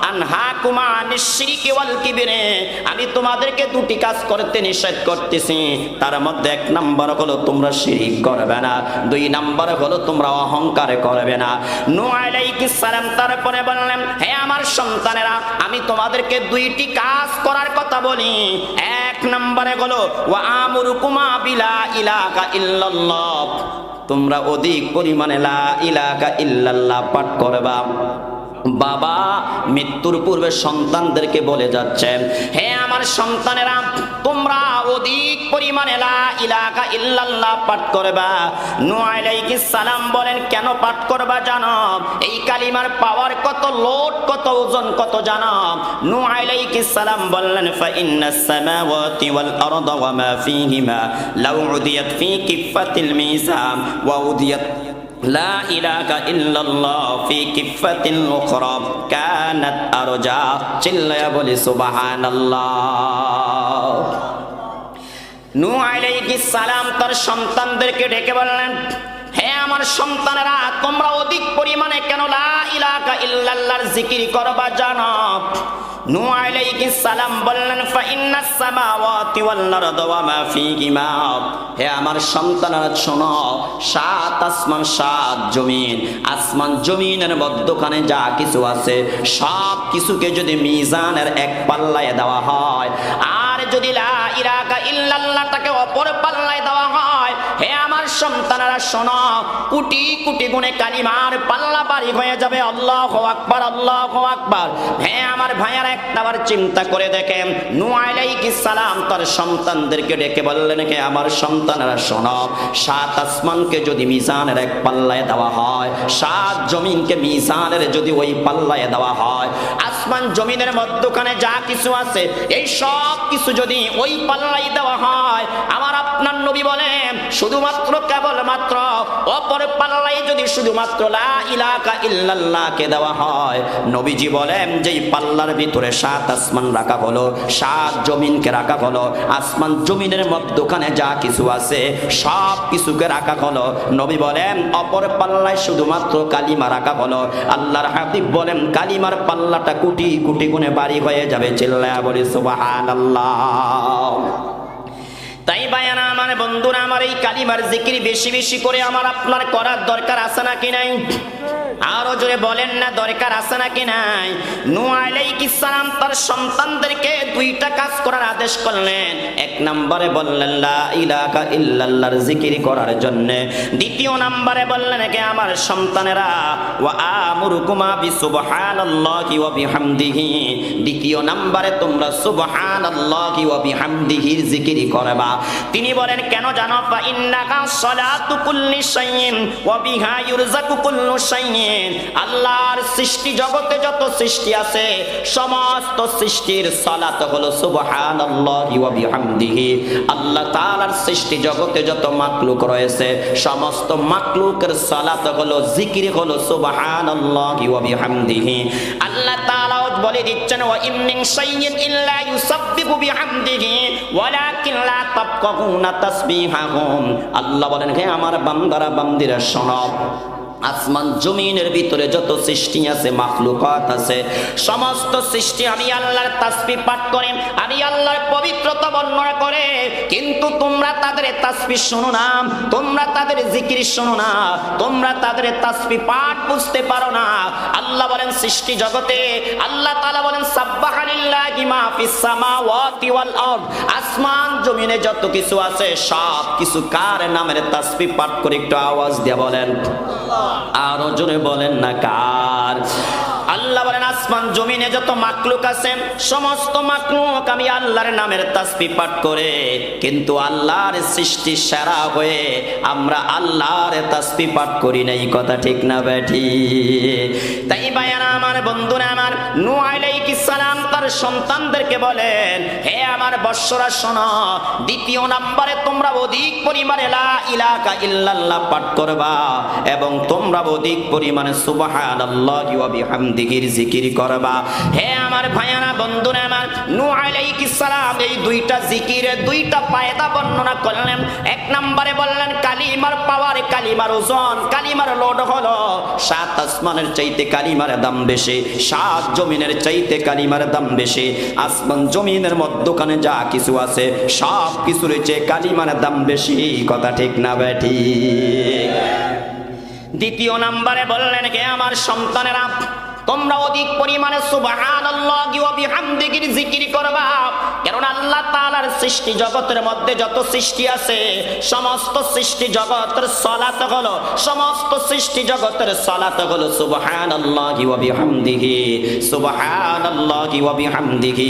আনহাকুমা আনিশ শিরকি ওয়াল কিবরি, আমি তোমাদেরকে 2টি কাজ করতে নিষেধ করতেছি। তার মধ্যে 1 নম্বর হলো তোমরা শিরক করবে না, 2 নম্বর হলো তোমরা অহংকার করবে না। নূহ আলাইহিস সালাম তারপরে বললেন, হে আমার সন্তানেরা, আমি তোমাদেরকে 2টি কাজ করার কথা বলি। 1 নম্বরে হলো ওয়া আমুরুকুমা বিলা ইলাহা ইল্লাল্লাহ, তোমরা অধিক পরিমাণে লা ইলাহা ইল্লাল্লাহ পাঠ করবা। বাবা মৃত্যুর পূর্বে সন্তানদেরকে বলে যাচ্ছেন, হে আমার সন্তানেরা, তোমরা অধিক পরিমাণে লা ইলাহা ইল্লাল্লাহ পাঠ করবা। নূহ আলাইহিস সালাম বলেন, কেন পাঠ করবা জানো? এই কালিমার পাওয়ার কত, লোড কত, ওজন কত জানো? নূহ আলাইহিস সালাম বললেন, ফা ইন্নাস সামাওয়াতি ওয়াল আরদা ওয়া মা ফীহিমা লাউ উদিয়াত ফী কিফাতিল মিজান ওয়া উদিয়াত লা ইলাহা ইল্লাল্লাহ ফি কিফাতিন উখরা কানাত আরজা। চিল্লায়া বলি সুবহানাল্লাহ। নূহ আলাইহিস সালাম তার সন্তানদেরকে ডেকে বললেন, হে আমার সন্তানেরা, তোমরা অধিক পরিমাণে কেন লা ইলাহা ইল্লাল্লাহর জিকির করবা জানো? নূহ আলাইহিস সালাম বললেন, ফা ইন্নাস সামাওয়াতি ওয়াল আরদা ওয়া মা ফীহিমা, হে আমার সন্তানেরা শোনো, 7 আসমান 7 জমিন, আসমান জমিনের মধ্যখানে যা কিছু আছে সব কিছুকে যদি মিজানের এক পাল্লায় দেওয়া হয়, আর যদি লা ইলাহা ইল্লাল্লাহটাকে অপর পাল্লায় দেওয়া হয়, হে আমার সন্তানেরা শোনো, কোটি কোটি গুণে কালিমার পাল্লা ভারী হয়ে যাবে। আল্লাহু আকবার, আল্লাহু আকবার। হে আমার ভাইয়ারা, একবার চিন্তা করে দেখেন, নূহ আলাইহিস সালাম তার সন্তানদেরকে ডেকে বললেন, হে আমার সন্তানেরা শোনো, 7 আসমানকে যদি মিজানের এক পাল্লায় দেওয়া হয়, 7 জমিনকে মিজানের যদি ওই পাল্লায় দেওয়া হয়, আসমান জমিনের মধ্যখানে যা কিছু আছে এই সব কিছু যদি ওই পাল্লায় দেওয়া হয়, আমার আপনার নবী বলেন শুধুমাত্র কেবলমাত্র অপর পাল্লায় যদি শুধুমাত্র লা ইলাহা ইল্লাল্লাহকে দেওয়া হয়, নবীজি বলেন যেই পাল্লার ভিতরে 7 আসমান রাখা হলো, 7 জমিনকে রাখা হলো, আসমান জমিনের মধ্যখানে যা কিছু আছে সব কিছুকে রাখা হলো, নবী বলেন অপর পাল্লায় শুধুমাত্র কালিমা রাখা হলো। আল্লাহর হাবিব বলেন কালিমার পাল্লাটা কোটি কোটি কোটি গুণে বাড়ি হয়ে যাবে। চিল্লায়া বলি সুবহানাল্লাহ। তাই ভাইয়ারা আমার, বন্ধুরা আমার, এই কালিমার জিকির বেশি বেশি করে আমার আপনার করার দরকার আছে নাকি নাই? আরো জোরে বলেন না, দরকার আছে নাকি নাই? নূহ আলাইহিস সালাম তার সন্তানদেরকে দুইটা কাজ করার আদেশ করলেন। এক নম্বরে বললেন লা ইলাহা ইল্লাল্লাহর জিকির করার জন্য। দ্বিতীয় নম্বরে বললেন কে আমার সন্তানেরা, ওয়া আমুরুকুমা বিসুবহানাল্লাহি ওয়া বিহামদিহি, দ্বিতীয় নম্বরে তোমরা সুবহানাল্লাহি ওয়া বিহামদিহির জিকির করবা। তিনি বলেন কেন জানো? ফা ইন্নাকা সালাতু কুল্লি শাইইন ওয়া বিহা ইউরযাকু কুল্লু শাইইন। আল্লাহর সৃষ্টি জগতে যত সৃষ্টি আছে সমস্ত সৃষ্টির সালাত হলো সুবহানাল্লাহি ওয়া বিহামদিহি। আল্লাহ তাআলার সৃষ্টি জগতে যত মাখলুক রয়েছে সমস্ত মাখলুকের সালাত হলো, জিকির হলো সুবহানাল্লাহি ওয়া বিহামদিহি। আল্লাহ তাআলা বলে দিচ্ছেন ওয়া ইন মিন শাইইন ইল্লা ইউসাব্বিহু বিহামদিহি ওয়ালাকিন লা তাফকাহুনা তাসবিহাহুম। আল্লাহ বলেন হে আমার বান্দারা বান্দিরা শোনো, আসমান জমিনের ভিতরে যত সৃষ্টি আছে, মাখলুকাত আছে, সমস্ত সৃষ্টি আমি আল্লাহর তাসবিহ পাঠ করে, আমি আল্লাহর পবিত্রতা বর্ণনা করে, কিন্তু তোমরা তাদের তাসবিহ শোনো না, তোমরা তাদের জিকির শোনো না, তোমরা তাদের তাসবিহ পাঠ বুঝতে পারো না। আল্লাহ বলেন সৃষ্টি জগতে আল্লাহ তাআলা বলেন সাব্বাহা লিল্লাহি মা ফিস সামাওয়াতি ওয়াল আরদ, আসমান জমিনে যত কিছু আছে সব কিছু কার নামের তাসবিহ পাঠ করে? একটু আওয়াজ দিয়ে বলেন, আরো জোরে বলেন না কার? আল্লাহ বলেন আসমান জমিনে যত মাখলুক আছে সমস্ত মাখলুক আমি আল্লাহর নামের তাসবিহ পাঠ করে, কিন্তু আল্লাহর সৃষ্টি সেরা হয়ে আমরা আল্লাহর তাসবিহ পাঠ করি না। এই কথা ঠিক না বেঠি? তাই ভাইয়ারা আমার, বন্ধুরা আমার, নূহ আলাইহিস সালাম তার সন্তানদেরকে বলেন হে আমার বৎসরা শোনো, দ্বিতীয় নম্বরে তোমরা অধিক পরিমাণে লা ইলাহা ইল্লাল্লাহ পাঠ করবা এবং তোমরা অধিক পরিমাণে সুবহানাল্লাহি ওয়া বিহামদিহির জিকির করবা। হে আমার ভাইয়ারা বন্ধুরা আমার, নূহ আলাইহিস সালাম এই দুইটা জিকিরের দুইটা ফায়দা বর্ণনা করলেন। এক নম্বরে বললেন কালিমার পাওয়ার, কালিমার ওজন, কালিমার লোড হলো 7 আসমানের চাইতে কালিমার দাম বেশি, 7 জমিনের চাইতে কালিমার দাম বেশি। আসমান জমিনের মধ্যখানে যা কিছু আছে সব কিছুর চেয়ে কালিমার দাম বেশি। কথা ঠিক না বেঠি? দ্বিতীয় নম্বরে বললেন কে আমার সন্তানেরা, তোমরা অধিক পরিমাণে সুবহানাল্লাহি ওয়া বিহামদিহির জিকির করবা, কারণ আল্লাহ তাআলার সৃষ্টি জগতের মধ্যে যত সৃষ্টি আছে সমস্ত সৃষ্টি জগতের সালাত হলো, সমস্ত সৃষ্টি জগতের সালাত হলো সুবহানাল্লাহি ওয়া বিহামদিহি, সুবহানাল্লাহি ওয়া বিহামদিহি,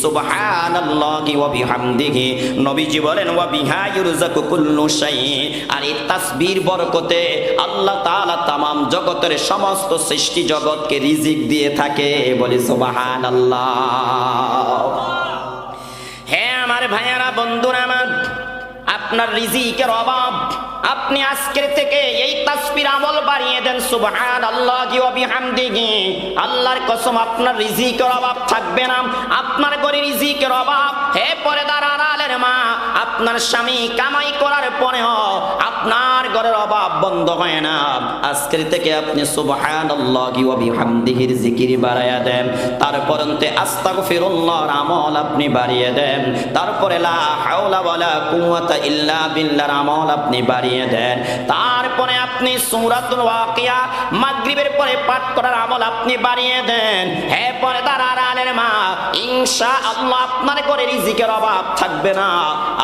সুবহানাল্লাহি ওয়া বিহামদিহি। নবীজি বলেন ওয়া বিহা ইউরযাকু কুল্লু শাই, আর এই তাসবিহর বরকতে আল্লাহ তাআলা तमाम জগতের সমস্ত সৃষ্টি জগৎকে রিজিক দিয়ে থাকে। বলি সুবহানাল্লাহ। হে আমার ভাইয়ারা বন্ধুরা আমার, আপনার রিজিকের অভাব, আপনি আজকের থেকে এই তাসবিহর আমল বাড়িয়ে দেন সুবহানাল্লাহি ওয়া বিহামদিহি। আল্লাহর কসম আপনার রিজিকের অভাব থাকবে না। আপনার ঘরে রিজিকের অভাব, হে পর্দার আড়ালের মা, আপনার স্বামী কামাই করার পরেও আপনার ঘরের অভাব বন্ধ হয় না। আজকের থেকে আপনি সুবহানাল্লাহি ওয়া বিহামদিহির জিকির বাড়ায়া দেন, তারপরতে আস্তাগফিরুল্লাহর আমল আপনি বাড়িয়ে দেন, তারপরে লা হাওলা ওয়ালা কুওয়াতা ইল্লা বিল্লাহর আমল আপনি বাড়িয়ে দেন, তারপরে আপনি সূরাতুল ওয়াকিয়া মাগরিবের পরে পাঠ করার আমল আপনি বাড়িয়ে দেন। হে পর্দার আড়ালের মা, ইনশাআল্লাহ আপনার ঘরে রিজিকের অভাব থাকবে না।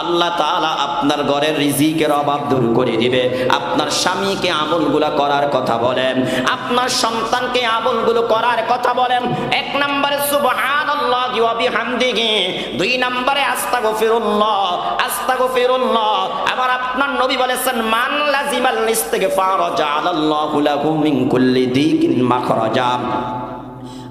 আল্লাহ তাআলা আপনার ঘরের রিজিকের অভাব দূর করে দিবে। আপনার স্বামীকে আমলগুলো করার কথা বলেন, আপনার সন্তানকে আমলগুলো করার কথা বলেন। এক নম্বরে সুবহানাল্লাহি ওয়া বিহামদিহি, দুই নম্বরে আস্তাগফিরুল্লাহ, আস্তাগফিরুল্লাহ। আবার আপনার নবী বলেছেন মান লাজিমাল ইস্তিগফার জাআলাল্লাহু লাহু মিন কুল্লি দিকিন মাখরাজা।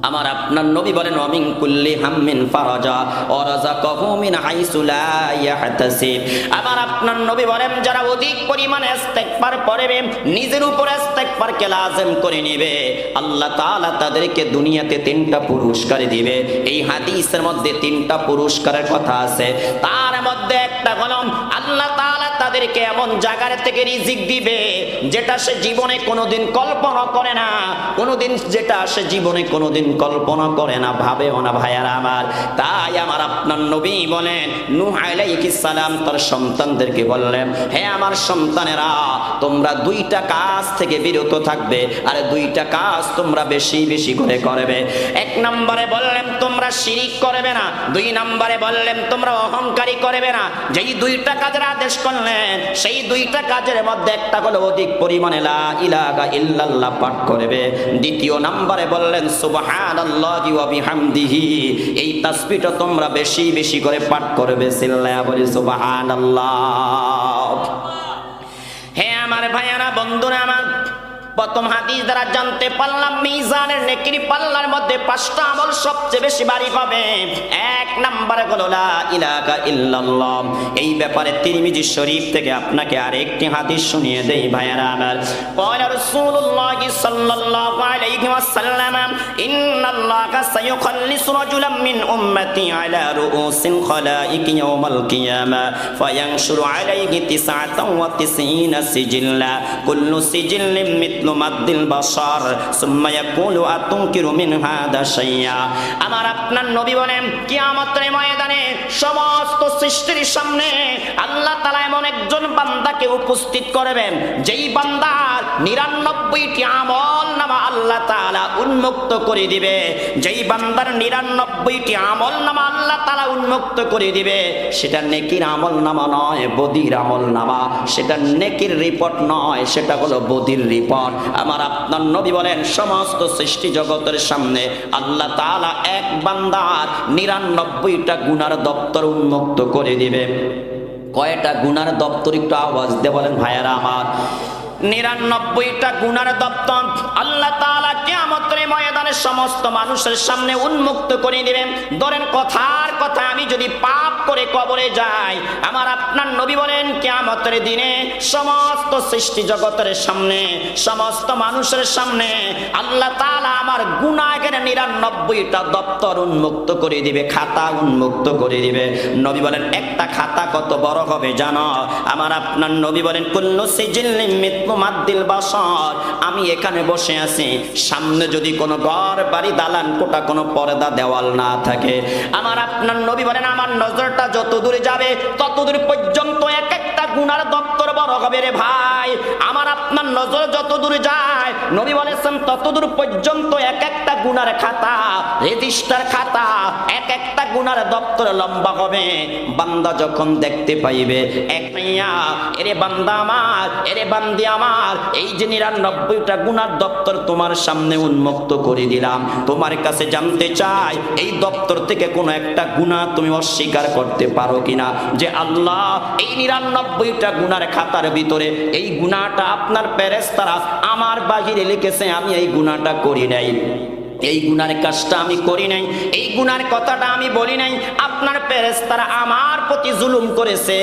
আমার আপনার নবী বলেন ওয়ামিন কুল্লি হাম্মিন ফারাজা ওয়া রাযাকাহু মিন হাইসু লা ইয়াহতাসিব। আমার আপনার নবী বলেন যারা অধিক পরিমাণে ইস্তিগফার পড়বে, নিজের উপর ইস্তিগফারকে লাজিম করে নেবে, আল্লাহ তাআলা তাদেরকে দুনিয়াতে 3টা পুরস্কার দিবে। এই হাদিসের মধ্যে 3টা পুরস্কারের কথা আছে, তার মধ্যে একটা হলো আল্লাহ তাআলা বান্দাদেরকে এমন জায়গার থেকে রিজিক দিবে যেটা সে জীবনে কোনোদিন কল্পনা করে না, কোনোদিন যেটা সে জীবনে কোনোদিন কল্পনা করে না, ভাবেও না ভাইয়ারা আমার। তাই আমার আপনার নবী বলেন, নূহ আলাইহিস সালাম তার সন্তানদেরকে বললেন, হে আমার সন্তানেরা, তোমরা দুইটা কাজ থেকে বিরত থাকবে, আর দুইটা কাজ তোমরা বেশি বেশি করে করবে। এক নম্বরে বললেন তোমরা শিরিক করবে না, দুই নম্বরে বললেন তোমরা অহংকারী করবে না। যেই দুইটা কাজের আদেশ করলেন, সেই দুইটা কাজের মধ্যে একটা হলো অধিক পরিমাণে লা ইলাহা ইল্লাল্লাহ পাঠ করবে, দ্বিতীয় নম্বরে বললেন সুবহানাল্লাহি ওয়া বিহামদিহি, এই তাসবিহটা তোমরা বেশি বেশি করে পাঠ করবে। সিল্লায়া বলি সুবহানাল্লাহ। হে আমার ভাইয়ারা, বন্ধুরা আমার, প্রথম হাদিস দ্বারা জানতে পারলাম মিজানের নেকির পাল্লার মধ্যে 5টা আমল সবচেয়ে বেশি ভারী হবে। এক নম্বরে হলো লা ইলাহা ইল্লাল্লাহ। এই ব্যাপারে তিরমিজি শরীফ থেকে আপনাকে আরেকটি হাদিস শুনিয়ে দেই ভাইয়ারা আমার। ক্বালা রাসূলুল্লাহ সাল্লাল্লাহু আলাইহি ওয়াসাল্লাম, ইন্নাল্লাহা সায়ুখাল্লিসু রাজুলাম মিন উম্মতি আলা রুউসিল খালাইক ইয়াওমাল কিয়ামা ফায়ানশুরু আলাইহি 99 সিজিল্লা কুল্লু সিজিল্লিন মিথলু মাদ্দিল বাসার সুম্মা ইয়াকুলু আতুনকিরু মিন হাদা শাইয়া। আমার আপনার নবী বলেন, কিয়ামতের ময়দানে সমস্ত সৃষ্টির সামনে আল্লাহ তাআলা এমন একজন বান্দাকে উপস্থিত করবেন, যেই বান্দার 99টি আমল নামা আল্লাহ তাআলা উন্মুক্ত করে দিবে। যেই বান্দার 99টি আমল নামা আল্লাহ তাআলা উন্মুক্ত করে দিবে, সেটা নেকির আমল নামা নয়, বদির আমল নামা। সেটা নেকির রিপোর্ট নয়, সেটা হলো বদির রিপোর্ট। আমার আপনার নবী বলেন, সমস্ত সৃষ্টি জগতের সামনে আল্লাহ তাআলা এক বান্দার 99টা গুনার দপ্তর উন্মুক্ত করে দিবে। কয়টা গুনার দপ্তর একটু আওয়াজ দিয়ে বলেন ভাইয়ারা আমার। 99টা গুনার দপ্তর আল্লাহ তাআলা কিয়ামতের ময়দানে সমস্ত মানুষের সামনে উন্মুক্ত করে দিবেন। ধরেন কথার কথা, আমি যদি পাপ করে কবরে যাই, আমার আপনার নবী বলেন কিয়ামতের দিনে সমস্ত সৃষ্টি জগতের সামনে, সমস্ত মানুষের সামনে আল্লাহ তাআলা আমার গুনাহের 99টা দপ্তর উন্মুক্ত করে দিবে, খাতা উন্মুক্ত করে দিবে। নবী বলেন একটা খাতা কত বড় হবে জানো? আমার আপনার নবী বলেন কুল্লু সিজিল্লিন মিথলু মাদ্দিল বাসার। আমি এখানে বসে আছি, সামনে যদি কোনো ঘর বাড়ি দালান কোটা কোনো পর্দা দেওয়াল না থাকে, আমার আপনার নবী বলেন আমার নজরটা যত দূরে যাবে তত দূর পর্যন্ত এক একটা গুনার দপ্তর বড় হবে রে ভাই। আমার আপনার নজর যত দূরে যায়, নবী বলেছেন তত দূর পর্যন্ত এক একটা গুনার খাতা, রেজিস্টার খাতা, এক একটা গুনার দপ্তর লম্বা হবে। বান্দা যখন দেখতে পাইবে, এক মাইয়া, এরে বান্দা আমার, এরে বান্দি আমার, এই যে 99টা গুনার দপ্তর তোমার সামনে উন্মুক্ত করে দিলাম, তোমার কাছে জানতে চাই এই দপ্তর থেকে কোনো একটা গুনাহ তুমি অস্বীকার করতে পারো কিনা, যে আল্লাহ এই 99টা গুনার খাতার ভিতরে এই গুনাহটা আপনার ফেরেশতারা আমার বাহিরে লিখেছে, আমি এই গুনাহটা করি নাই, এই গুনার কাজটা আমি করি নাই, এই গুনার কথাটা আমি বলি নাই, আপনার ফেরেশতারা আমার প্রতি জুলুম করেছে,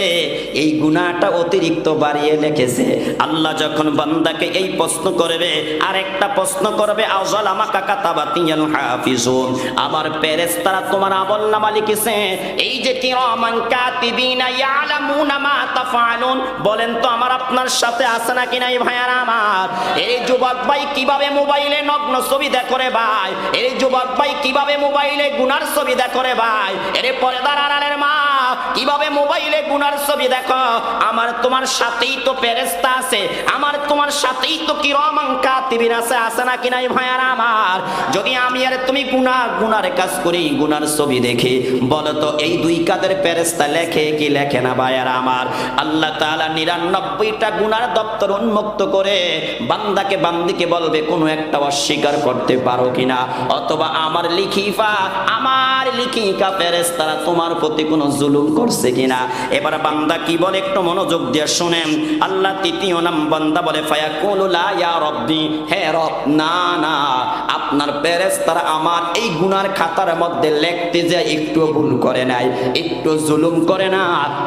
এই গুনাহটা অতিরিক্ত বাড়িয়ে লিখেছে। আল্লাহ যখন বান্দাকে এই প্রশ্ন করবে, আরেকটা প্রশ্ন করবে, আযালামাকা কাতাবাতিয়াল হাফিজুন, আমার ফেরেশতারা তোমার আমলনামা লিখেছে, এই যে কিরামান কাতিবিনা ইয়ালামুনা মা তাফআলুন, বলেন তো আমার আপনার সাথে আছে নাকি নাই ভাইয়ারা আমার? এই যুবক ভাই কিভাবে মোবাইলে নগ্ন ছবি দেখে রে ভাই, এই যুবক ভাই কিভাবে মোবাইলে গুনার ছবি দেখো রে ভাই, এরে পর্দার আড়ালের মা কিভাবে মোবাইলে গুনার ছবি দেখো? আমার তোমার সাথেই তো ফেরেশতা আছে, আমার তোমার সাথেই তো কিরামান কাতিবিন আছে, আছে নাকি নাই ভাইয়ারা আমার? যদি আমি আর তুমি গুনার কাজ করি, গুনার ছবি দেখি, বলো তো এই দুই কাদের ফেরেশতা লেখে কি লেখে না ভাইয়ারা আমার? আল্লাহ তাআলা 99টা গুনার দপ্তর উন্মুক্ত করে বান্দাকে বান্দিকে বলবে কোনো একটা অস্বীকার করতে পারো কিনা, অথবা আমার লিখিকা ফেরেশতারা তোমার প্রতি কোনো জুলুম করছে কিনা। এবার বান্দা কি বলে একটু মনোযোগ দিয়ে শুনেন। আল্লাহ তৃতীয় নাম বান্দা বলে ফায়াকুলু লা ইয়া রাব্বি, হে রব, না না, আপনার ফেরেশতারা আমার এই গুনার খাতার মধ্যে লিখতে যে একটু ভুল করে নাই, একটু জুলুম করে না,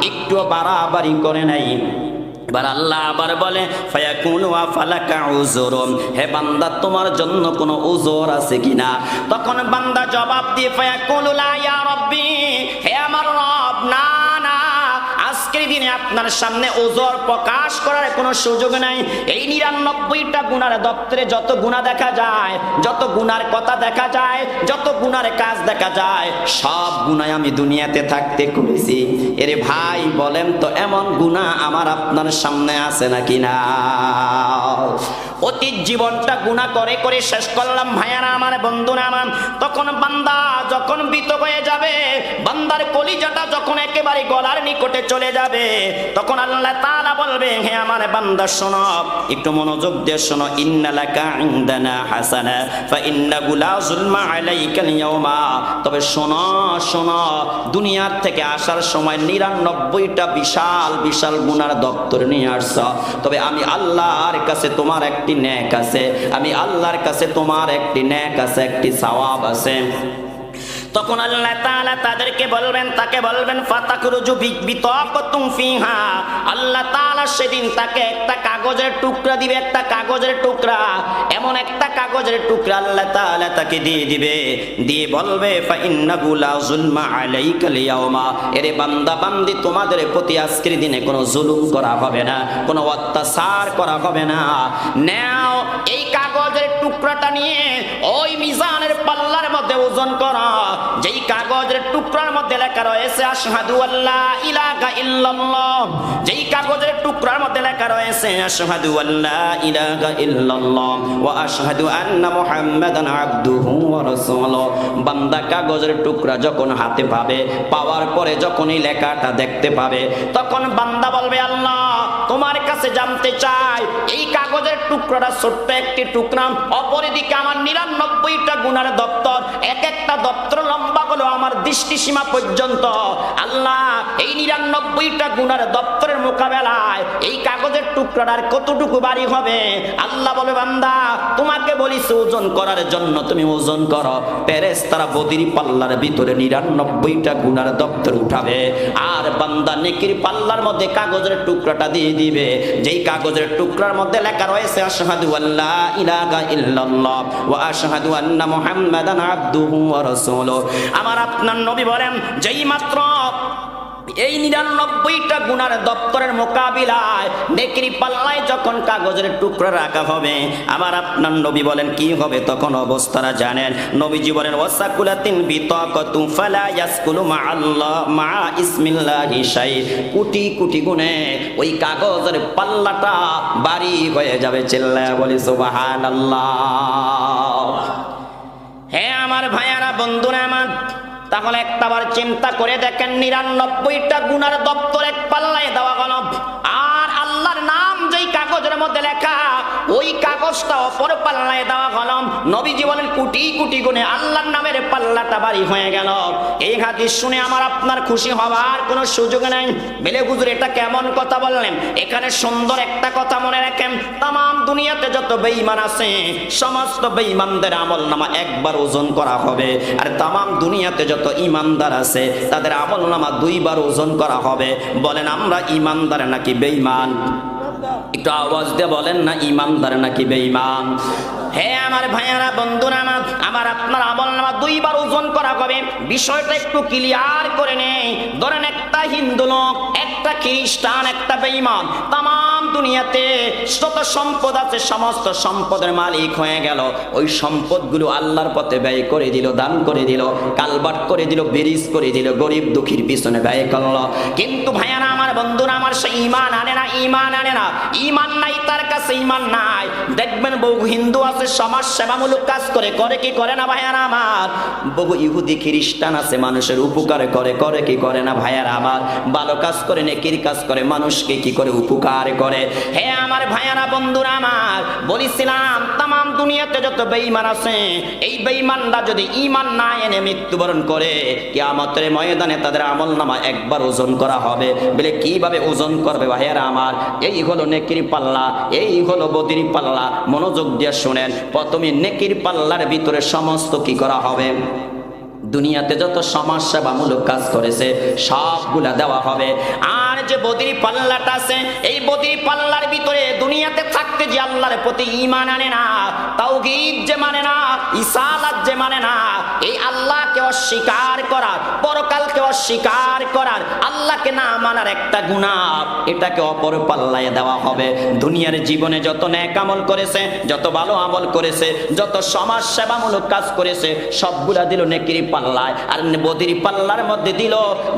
একটু বাড়াবাড়ি করে নাই। এবার আল্লাহ আবার বলে ফায়াকুনু আফালাকা উযুরুন, হে বান্দা তোমার জন্য কোনো উযর আছে কিনা? তখন বান্দা জবাব দিয়ে ফায়াকুলু লা ইয়া রাব্বি, হে আমার রব, না না, আজকের দিনে আপনার সামনে ওজর প্রকাশ করার কোনো সুযোগ নাই। এই 99টা গুনার দপ্তরে যত গুনাহ দেখা যায়, যত গুনার কথা দেখা যায়, যত গুনার কাজ দেখা যায়, সব গুনাহ আমি দুনিয়াতে থাকতে করেছি। এরে ভাই বলেন তো এমন গুনাহ আমার আপনার সামনে আছে নাকি না? অতীত জীবনটা গুনাহ করে করে শেষ করলাম ভাইয়ারা আমার, বন্ধুরা আমার। তখন বান্দা যখন বিত হয়ে যাবে, বান্দার কলিজাটা যখন একেবারে গলার নিকটে চলে যাবে, তখন আল্লাহ তাআলা বলবে, হে আমার বান্দা শোনো, একটু মনোযোগ দিয়ে শোনো, ইন্নালাকা ইনদানা হাসানা ফা ইন্নাহু লা যুলমা আলাইকাল ইয়াওমা। তবে শোনো শোনো, দুনিয়ার থেকে আসার সময় 99টা বিশাল বিশাল গুনার দপ্তর নিয়ে আসছো, তবে আমি আল্লাহর কাছে তোমার একটি নেক আছে, আমি আল্লাহর কাছে তোমার একটি নেক আছে, একটি সওয়াব আছে। তখন আল্লাহ তাআলা তাদেরকে বলবেন, তাকে বলবেন ফাতাখরুজু বিতাকাতুম ফিহা। আল্লাহ তাআলা সেদিন তাকে একটা কাগজের টুকরা দিবে, একটা কাগজের টুকরা, এমন একটা কাগজের টুকরা আল্লাহ তাআলা তাকে দিয়ে দিবে, দিয়ে বলবে ফা ইন্নাহু লা যুলমা আলাইকাল ইয়াওমা। এরে বান্দা বান্দি, তোমাদের প্রতি আজকের দিনে কোনো জুলুম করা হবে না, কোনো অত্যাচার করা হবে না। নাও এই কাগজের টুকরাটা নিয়ে ওই মিজানের পাল্লার মধ্যে ওজন করো, যেই কাগজের টুকরার মধ্যে লেখা রয়েছে আশহাদু আল্লা ইলাহা ইল্লাল্লাহ, যেই কাগজের টুকরার মধ্যে লেখা রয়েছে আশহাদু আল্লা ইলাহা ইল্লাল্লাহ ওয়া আশহাদু আন্না মুহাম্মাদান আবদুহু ওয়া রাসূলুহু। বান্দা কাগজের টুকরা যখন হাতে পাবে, পাওয়ার পরে যখন এই লেখাটা দেখতে পাবে, তখন বান্দা বলবে, আল্লাহ তোমার কাছে জানতে চাই, এই কাগজের টুকরাটা ছোট্ট একটি টুকরা, অপরদিকে আমার 99টা গুনার দপ্তর, এক একটা দপ্তর লম্বা হলো আমার দৃষ্টিসীমা পর্যন্ত। আল্লাহ এই 99টা গুনার দপ্তরের মোকাবেলায় এই কাগজের টুকরাটার কতটুকু বাড়ি হবে? আল্লাহ বলে, বান্দা তোমাকে বলিস ওজন করার জন্য, তুমি ওজন করো। ফেরেশতারা বদির পাল্লার ভিতরে 99টা গুনার দপ্তর উঠাবে, আর বান্দা নেকির পাল্লার মধ্যে কাগজের টুকরাটা দিয়ে দিবে, যেই কাগজের টুকরার মধ্যে লেখা রয়েছে আশহাদু আল্লা ইলাহা ইল্লাল্লাহ ওয়া আশহাদু আন্না মুহাম্মাদান আবদুহু ওয়া রাসূলুহু। আমার আপনার নবী বলেন, যেই মাত্র এই 99টা গুনার দপ্তরের মোকাবিলায় নেকির পাল্লায় যখন কাগজের টুকরা রাখা হবে, আমার আপনার নবী বলেন কি হবে তখন অবস্থাটা জানেন? নবীজি বলেন, ওয়াসাকুলাতিন বিতাকাতু ফালা ইয়াসকুলু মা আল্লাহ মা ইসমিল্লাহি শাই। কোটি কোটি গুণে ওই কাগজের পাল্লাটা ভারী হয়ে যাবে। চিল্লায়া বলি সুবহানাল্লাহ। হে আমার ভাইয়ারা, বন্ধুরা আমার, তাহলে একটাবার চিন্তা করে দেখেন, 99টা গুনার দপ্তর এক পাল্লায় দেওয়া হলো, আর আল্লাহর নাম যেই কাগজের মধ্যে লেখা, ওই কাগজটা অপর পাল্লায় দেওয়া হলো। নবীজি বলেন, কোটি কোটি গুণে আল্লাহর নামের পাল্লাটা ভারী হয়ে গেল। এই হাদিস শুনে আমার আপনার খুশি হওয়ার কোনো সুযোগ নেই। বেলে হুজুর এটা কেমন কথা বললেন? এখানে সুন্দর একটা কথা মনে রাখেন, তাম দুনিয়াতে যত বেঈমান আছে, সমস্ত বেঈমানদের আমলনামা একবার ওজন করা হবে, আর তাম দুনিয়াতে যত ইমানদার আছে তাদের আমলনামা 2বার ওজন করা হবে। বলেন আমরা ইমানদার নাকি বেঈমান? একটু আওয়াজ দিয়ে বলেন না, ইমানদার নাকি বেঈমান? হে আমার ভাইয়ারা, বন্ধুরা আমার, আমার আপনার আমলনামা 2বার ওজন করা হবে। বিষয়টা একটু ক্লিয়ার করে নেই। ধরেন একটা হিন্দু লোক, একটা খ্রিস্টান, একটা বেঈমান, তাম দুনিয়াতে যত সম্পদ আছে সমস্ত সম্পদের মালিক হয়ে গেল। ওই সম্পদগুলো আল্লাহর পথে ব্যয় করে দিল, দান করে দিল, কালবাট করে দিল, ব্রিজ করে দিল, গরিব দুঃখীর পিছনে ব্যয় করলো। কিন্তু ভাইয়ারা আমার, বন্ধুরা আমার, সে ঈমান আনে না, ঈমান আনে না, ঈমান নাই তার কাছে, ঈমান নাই। দেখবেন বহু হিন্দু আছে সমাজ সেবামূলক কাজ করে, করে কি করে না ভাইয়ারা আমার? বহু ইহুদি খ্রিস্টান আছে মানুষের উপকার করে, করে কি করে না ভাইয়ারা আমার? ভালো কাজ করে, নেকির কাজ করে, মানুষকে কি করে উপকার করে। হে আমার ভাইয়ারা, বন্ধুরা আমার, বলেছিলাম তাম দুনিয়াতে যত বেঈমান আছে, এই বেঈমানরা যদি ঈমান না এনে মৃত্যুবরণ করে, কিয়ামতের ময়দানে তাদের আমলনামা একবার ওজন করা হবে। বলে কিভাবে ওজন করবে ভাইয়ারা আমার? এই হলো নেকির পাল্লা, এই হলো বদির পাল্লা। মনোযোগ দিয়ে শুনেন, প্রথমে নেকির পাল্লার ভিতরে সমস্ত কি করা হবে? দুনিয়াতে যত সমাজ সেবামূলক কাজ করেছে সবগুলা দেওয়া হবে। আর যে বদির পাল্লাটা আছে, এই বদির পাল্লার ভিতরে দুনিয়াতে থাকতে যে আল্লাহর প্রতি ঈমান আনে না, তাওহীদ যে মানে না, ইসালাত যে মানে না, এই আল্লাহকে অস্বীকার করার, পরকালকে অস্বীকার করার, আল্লাহকে না মানার একটা গুনাহ, এটাকে অপর পাল্লায় দেওয়া হবে। দুনিয়ার জীবনে যত নেক আমল করেছে, যত ভালো আমল করেছে, যত সমাজ সেবামূলক কাজ করেছে, সবগুলা দিল নেকির পাল্লায়। আর বদির পাল্লার মধ্যে দিল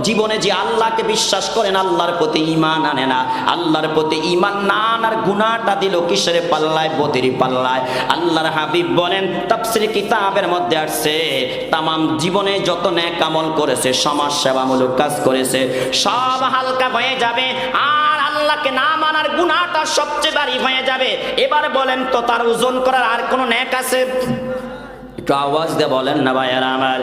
জীবনে যে আল্লাহকে বিশ্বাস করেন, আল্লাহর প্রতি ঈমান আনে না, আল্লাহর প্রতি ঈমান না আনার গুনাহটা দিল কিসের পাল্লায়? বদির পাল্লায়। আল্লাহর হাবিব বলেন, তাফসীর কিতাবের মধ্যে আসছে, তামাম জীবনে যত নেক আমল করেছে, সমাজ সেবামূলক কাজ করেছে, সব হালকা হয়ে যাবে, আর আল্লাহকে না মানার গুনাহটা সবচেয়ে ভারী হয়ে যাবে। এবার বলেন তো, তার ওজন করার আর কোন নেক আছে? একটু আওয়াজ দিয়ে বলেন না ভাইয়ারা আমার।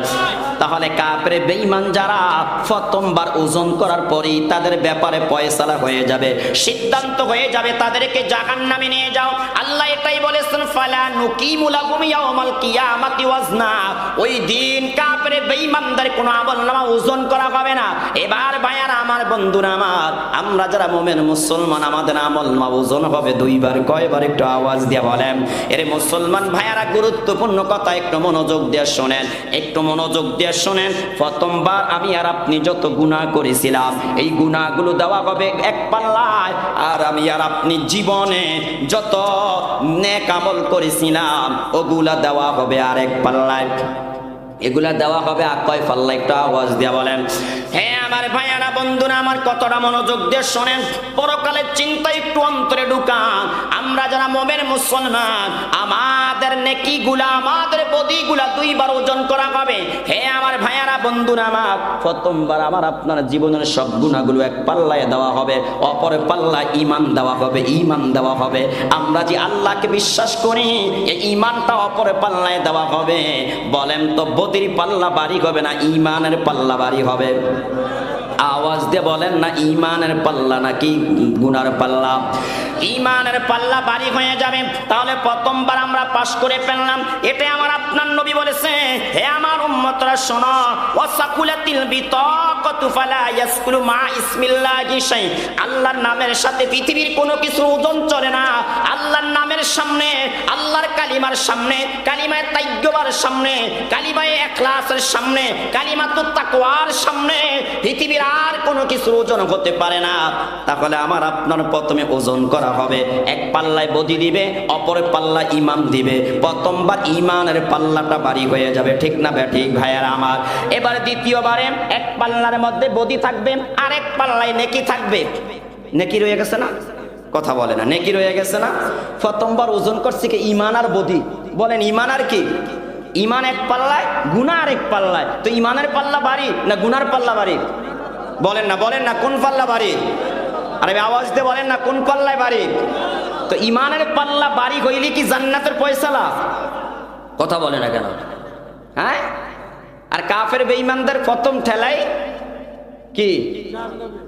তাহলে কাফের বেঈমান যারা প্রথমবার ওজন করার পরেই তাদের ব্যাপারে ফয়সালা হয়ে যাবে, সিদ্ধান্ত হয়ে যাবে, তাদেরকে জাহান্নামে নিয়ে যাও। আল্লাহ এটাই বলেছেন, ফালা নুকিমু লাহুম ইয়াউমাল কিয়ামাতি ওয়াজনা। ওই দিন কাফের বেঈমানদের কোনো আমলনামা ওজন করা হবে না। এবার ভাইয়ারা আমার, বন্ধুরা আমার, আমরা যারা মুমিন মুসলমান, আমাদের আমলনামা ওজন হবে দুইবার। কয়বার? একটু আওয়াজ দিয়ে বলেন। এর মুসলমান ভাইয়ারা, গুরুত্বপূর্ণ কথা, একটু মনোযোগ দিয়ে শোনেন, একটু মনোযোগ দিয়ে শোনেন। প্রথমবার আমি আর আপনি যত গুনাহ করেছিলাম, এই গুনাহগুলো দেওয়া হবে এক পাল্লায়, আর আমি আর আপনি জীবনে যত নেক আমল করেছিলাম, ওগুলা দেওয়া হবে আরেক পাল্লায়। এগুলা দেওয়া হবে আর কয় পাল্লা? একটু আওয়াজ দিয়ে বলেন। হ্যাঁ আমার ভাইয়ারা, বন্ধুরা আমার, কতটা মনোযোগ দিয়ে শোনেন, পরকালের চিন্তা একটু অন্তরে ঢুকান। আমরা যারা মুমিন মুসলমান, আমাদের নেকিগুলা, আমাদের বদিগুলা দুইবার ওজন করা হবে। হে আমার ভাইয়ারা, বন্ধুরা আমার, প্রথমবার আমার আপনার জীবনের সব গুনাহগুলো এক পাল্লায় দেওয়া হবে, অপর পাল্লা ঈমান দেওয়া হবে, ঈমান দেওয়া হবে। আমরা যে আল্লাহকে বিশ্বাস করি, এই ঈমানটা অপর পাল্লায় দেওয়া হবে। বলেন তো, বদির পাল্লা ভারী হবে না ঈমানের পাল্লা ভারী হবে? আওয়াজ দিয়ে বলেন না, ঈমানের পাল্লা নাকি গুনার পাল্লা? ঈমানের পাল্লা ভারী হয়ে যাবে। তাহলে প্রথমবার আমরা পাশ করে ফেললাম, এটা আমার আপনার নবী বলেছে। হে আমার উম্মতরা শোনো, ওয়াসাকুলাতিল বিতাকাতু ফালা ইয়াসকুলু মা ইসমিল্লাহি শাই। আল্লাহর নামের সাথে পৃথিবীর কোনো কিছু ওজন চলে না। আল্লাহর নামের সামনে, আল্লাহর কালিমার সামনে, কালিমায়ে তাইয়্যিবার সামনে, কালিমায়ে ইখলাসের সামনে, কালিমাতুত তাকওয়ার সামনে পৃথিবীর আর কোনো কিছু ওজন হতে পারে না। তাহলে আমার আপনার প্রথমে ওজন করা হবে, এক পাল্লায় বদি দিবে, অপর পাল্লা ঈমান দিবে। প্রথমবার ঈমানের পাল্লাটা ভারী হয়ে যাবে, ঠিক না ঠিক ভাইয়ারা আমার? এবার দ্বিতীয়বারে এক পাল্লার মধ্যে বদি থাকবে, আর এক পাল্লায় নেকি থাকবে। নেকি রয়ে গেছে না? কথা বলে না, নেকি রয়ে গেছে না? প্রথমবার ওজন করছে কি ঈমান আর বদি। বলেন, ঈমান আর কি? ঈমান এক পাল্লায়, গুনাহ আর এক পাল্লায়। তো ঈমানের পাল্লা ভারী না গুনার পাল্লা ভারী? বলেন না, বলেন না, কোন পাল্লা ভারী? আরে আওয়াজ দিয়ে বলেন না, কোন পাল্লায় ভারী? তো ঈমানের পাল্লা ভারী হইলে কি জান্নাতের ফয়সালা? কথা বলে না কেন? হ্যাঁ? আর কাফের বেঈমানদের প্রথম ঠেলাই কি?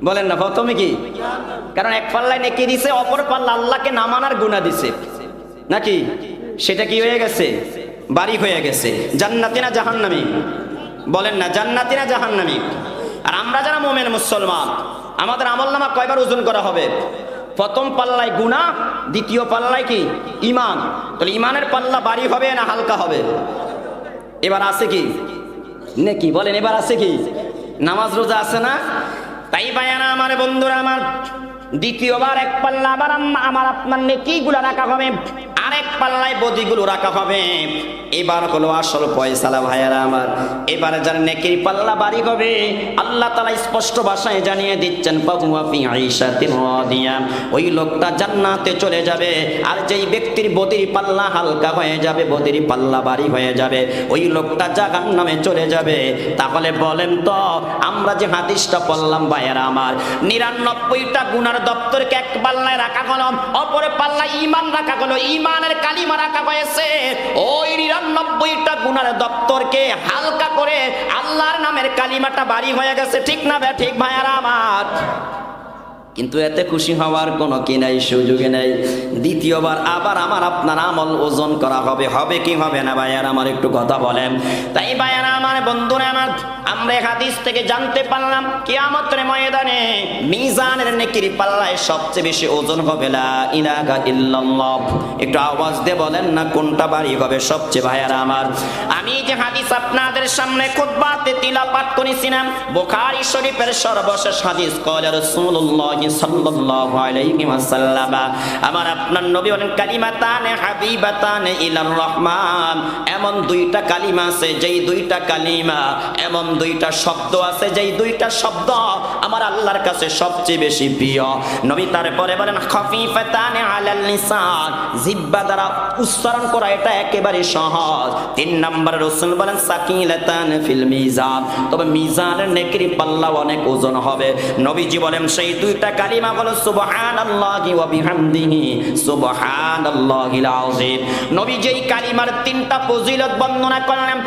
বলেন না, প্রথমে কি? কারণ এক পাল্লায় নেকি দিছে, অপর পাল্লা আল্লাহকে না মানার গুনাহ দিছে, নাকি? সেটা কি হয়ে গেছে? ভারী হয়ে গেছে। জান্নাতি না জাহান্নামী? বলেন না, জান্নাতি না জাহান্নামী? আর আমরা যারা মুমিন মুসলমান, আমাদের আমলনামা কয়বার ওজন করা হবে? প্রথম পাল্লায় গুনাহ, দ্বিতীয় পাল্লায় কি? ঈমান। তাহলে ঈমানের পাল্লা ভারী হবে না হালকা হবে? এবার আছে কি? নেকি। বলেন, এবার আছে কি? নামাজ রোজা আছে না? তাই ভাইয়ারা আমার, বন্ধুরা আমার, দ্বিতীয়বার এক পাল্লা আবার আমার আপনার নেকিগুলো রাখা হবে, আরেক পাল্লায় বদিগুলো রাখা হবে। এবার হলো আসল ফয়সালা ভাইয়ারা আমার। এবারে যার নেকির পাল্লা ভারী হবে, আল্লাহ তাআলা স্পষ্ট ভাষায় জানিয়ে দিচ্ছেন, ফাহুয়া ফি আইশাতিন রাদিয়া। ওই লোকটা জান্নাতে চলে যাবে। আর যেই ব্যক্তির বদির পাল্লা হালকা হয়ে যাবে, বদির পাল্লা ভারী হয়ে যাবে, ওই লোকটা জাহান্নামে চলে যাবে। তাহলে বলেন তো, আমরা যে হাদিসটা পড়লাম ভাইয়ারা আমার, 99টা গুনার দপ্তরকে এক পাল্লায় রাখা হলো, অপর পাল্লায় ঈমান রাখা হলো, ঈমানের কালিমা রাখা হয়েছে। ওই 99টা গুনার দপ্তরকে হালকা করে আল্লাহর নামের কালিমাটা ভারী হয়ে গেছে, ঠিক না ঠিক ভাইয়ারা আমার? কিন্তু এতে খুশি হওয়ার কোনো কি নাই, সুযোগ নেই। দ্বিতীয়বার আবার আমার আপনার আমল ওজন করা হবে, হবে কি হবে না ভাইয়ার আমার একটু কথা বলেন। তাই ভাইয়ারা আমার, বন্ধুরা আমার, আমরা হাদিস থেকে জানতে পারলাম কিয়ামতের ময়দানে মিজানের নেকির পাল্লায় সবচেয়ে বেশি ওজন হবে লা ইলাহা ইল্লাল্লাহ। একটু আওয়াজ দিয়ে বলেন না কোনটা ভারী হবে সবচেয়ে ভাইয়ারা আমার। আমি যে হাদিস আপনাদের সামনে খুতবাতে তিলাওয়াত করেছিলাম, বুখারী শরীফের সর্বশেষ হাদিস, ক্বালা রাসূলুল্লাহ সাল্লাল্লাহু আলাইহি ওয়াসাল্লাম, আমার আপনার নবী বলেন কালিমাতানে হাবিবাতানে ইলার রহমান, এমন দুইটা কালিমা আছে যেই দুইটা কালিমা, এমন দুইটা শব্দ আছে যেই দুইটা শব্দ আমার আল্লাহর কাছে সবচেয়ে বেশি প্রিয়। নবী তারপরে বলেন খাফিফাতানে আলাল লিসান, জিহ্বা দ্বারা উচ্চারণ করা এটা একেবারে সহজ। 3 নম্বরে রাসূল বলেন সাকিলাতান ফিল মিজান, তবে মিজানের নেকির পাল্লা অনেক ওজন হবে। নবীজি বলেন সেই দুইটা কালিমা হলো সুবহানাল্লাহি ওয়া বিহামদিহি সুবহানাল্লাহিল আযীম। নবী যেই কালিমার 3টা ফজিলত বর্ণনা করলেন,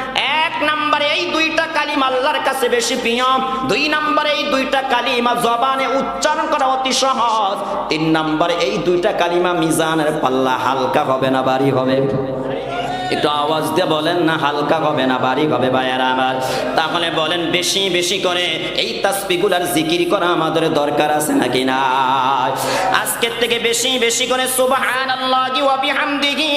1 নম্বরে এই দুইটা কালিমা আল্লাহর কাছে বেশি প্রিয়, 2 নম্বরে এই দুইটা কালিমা জবানে উচ্চারণ করা অতি সহজ, 3 নম্বরে এই দুইটা কালিমা মিজানের পাল্লা হালকা হবে না ভারী হবে? একটু আওয়াজ দিয়ে বলেন না হালকা হবে না ভারী হবে ভাইয়ারা আমার। তাহলে বলেন বেশি বেশি করে এই তাসবিহগুলার জিকির করা আমাদের দরকার আছে নাকি না? আজকের থেকে বেশি বেশি করে সুবহানাল্লাহি ওয়া বিহামদিহি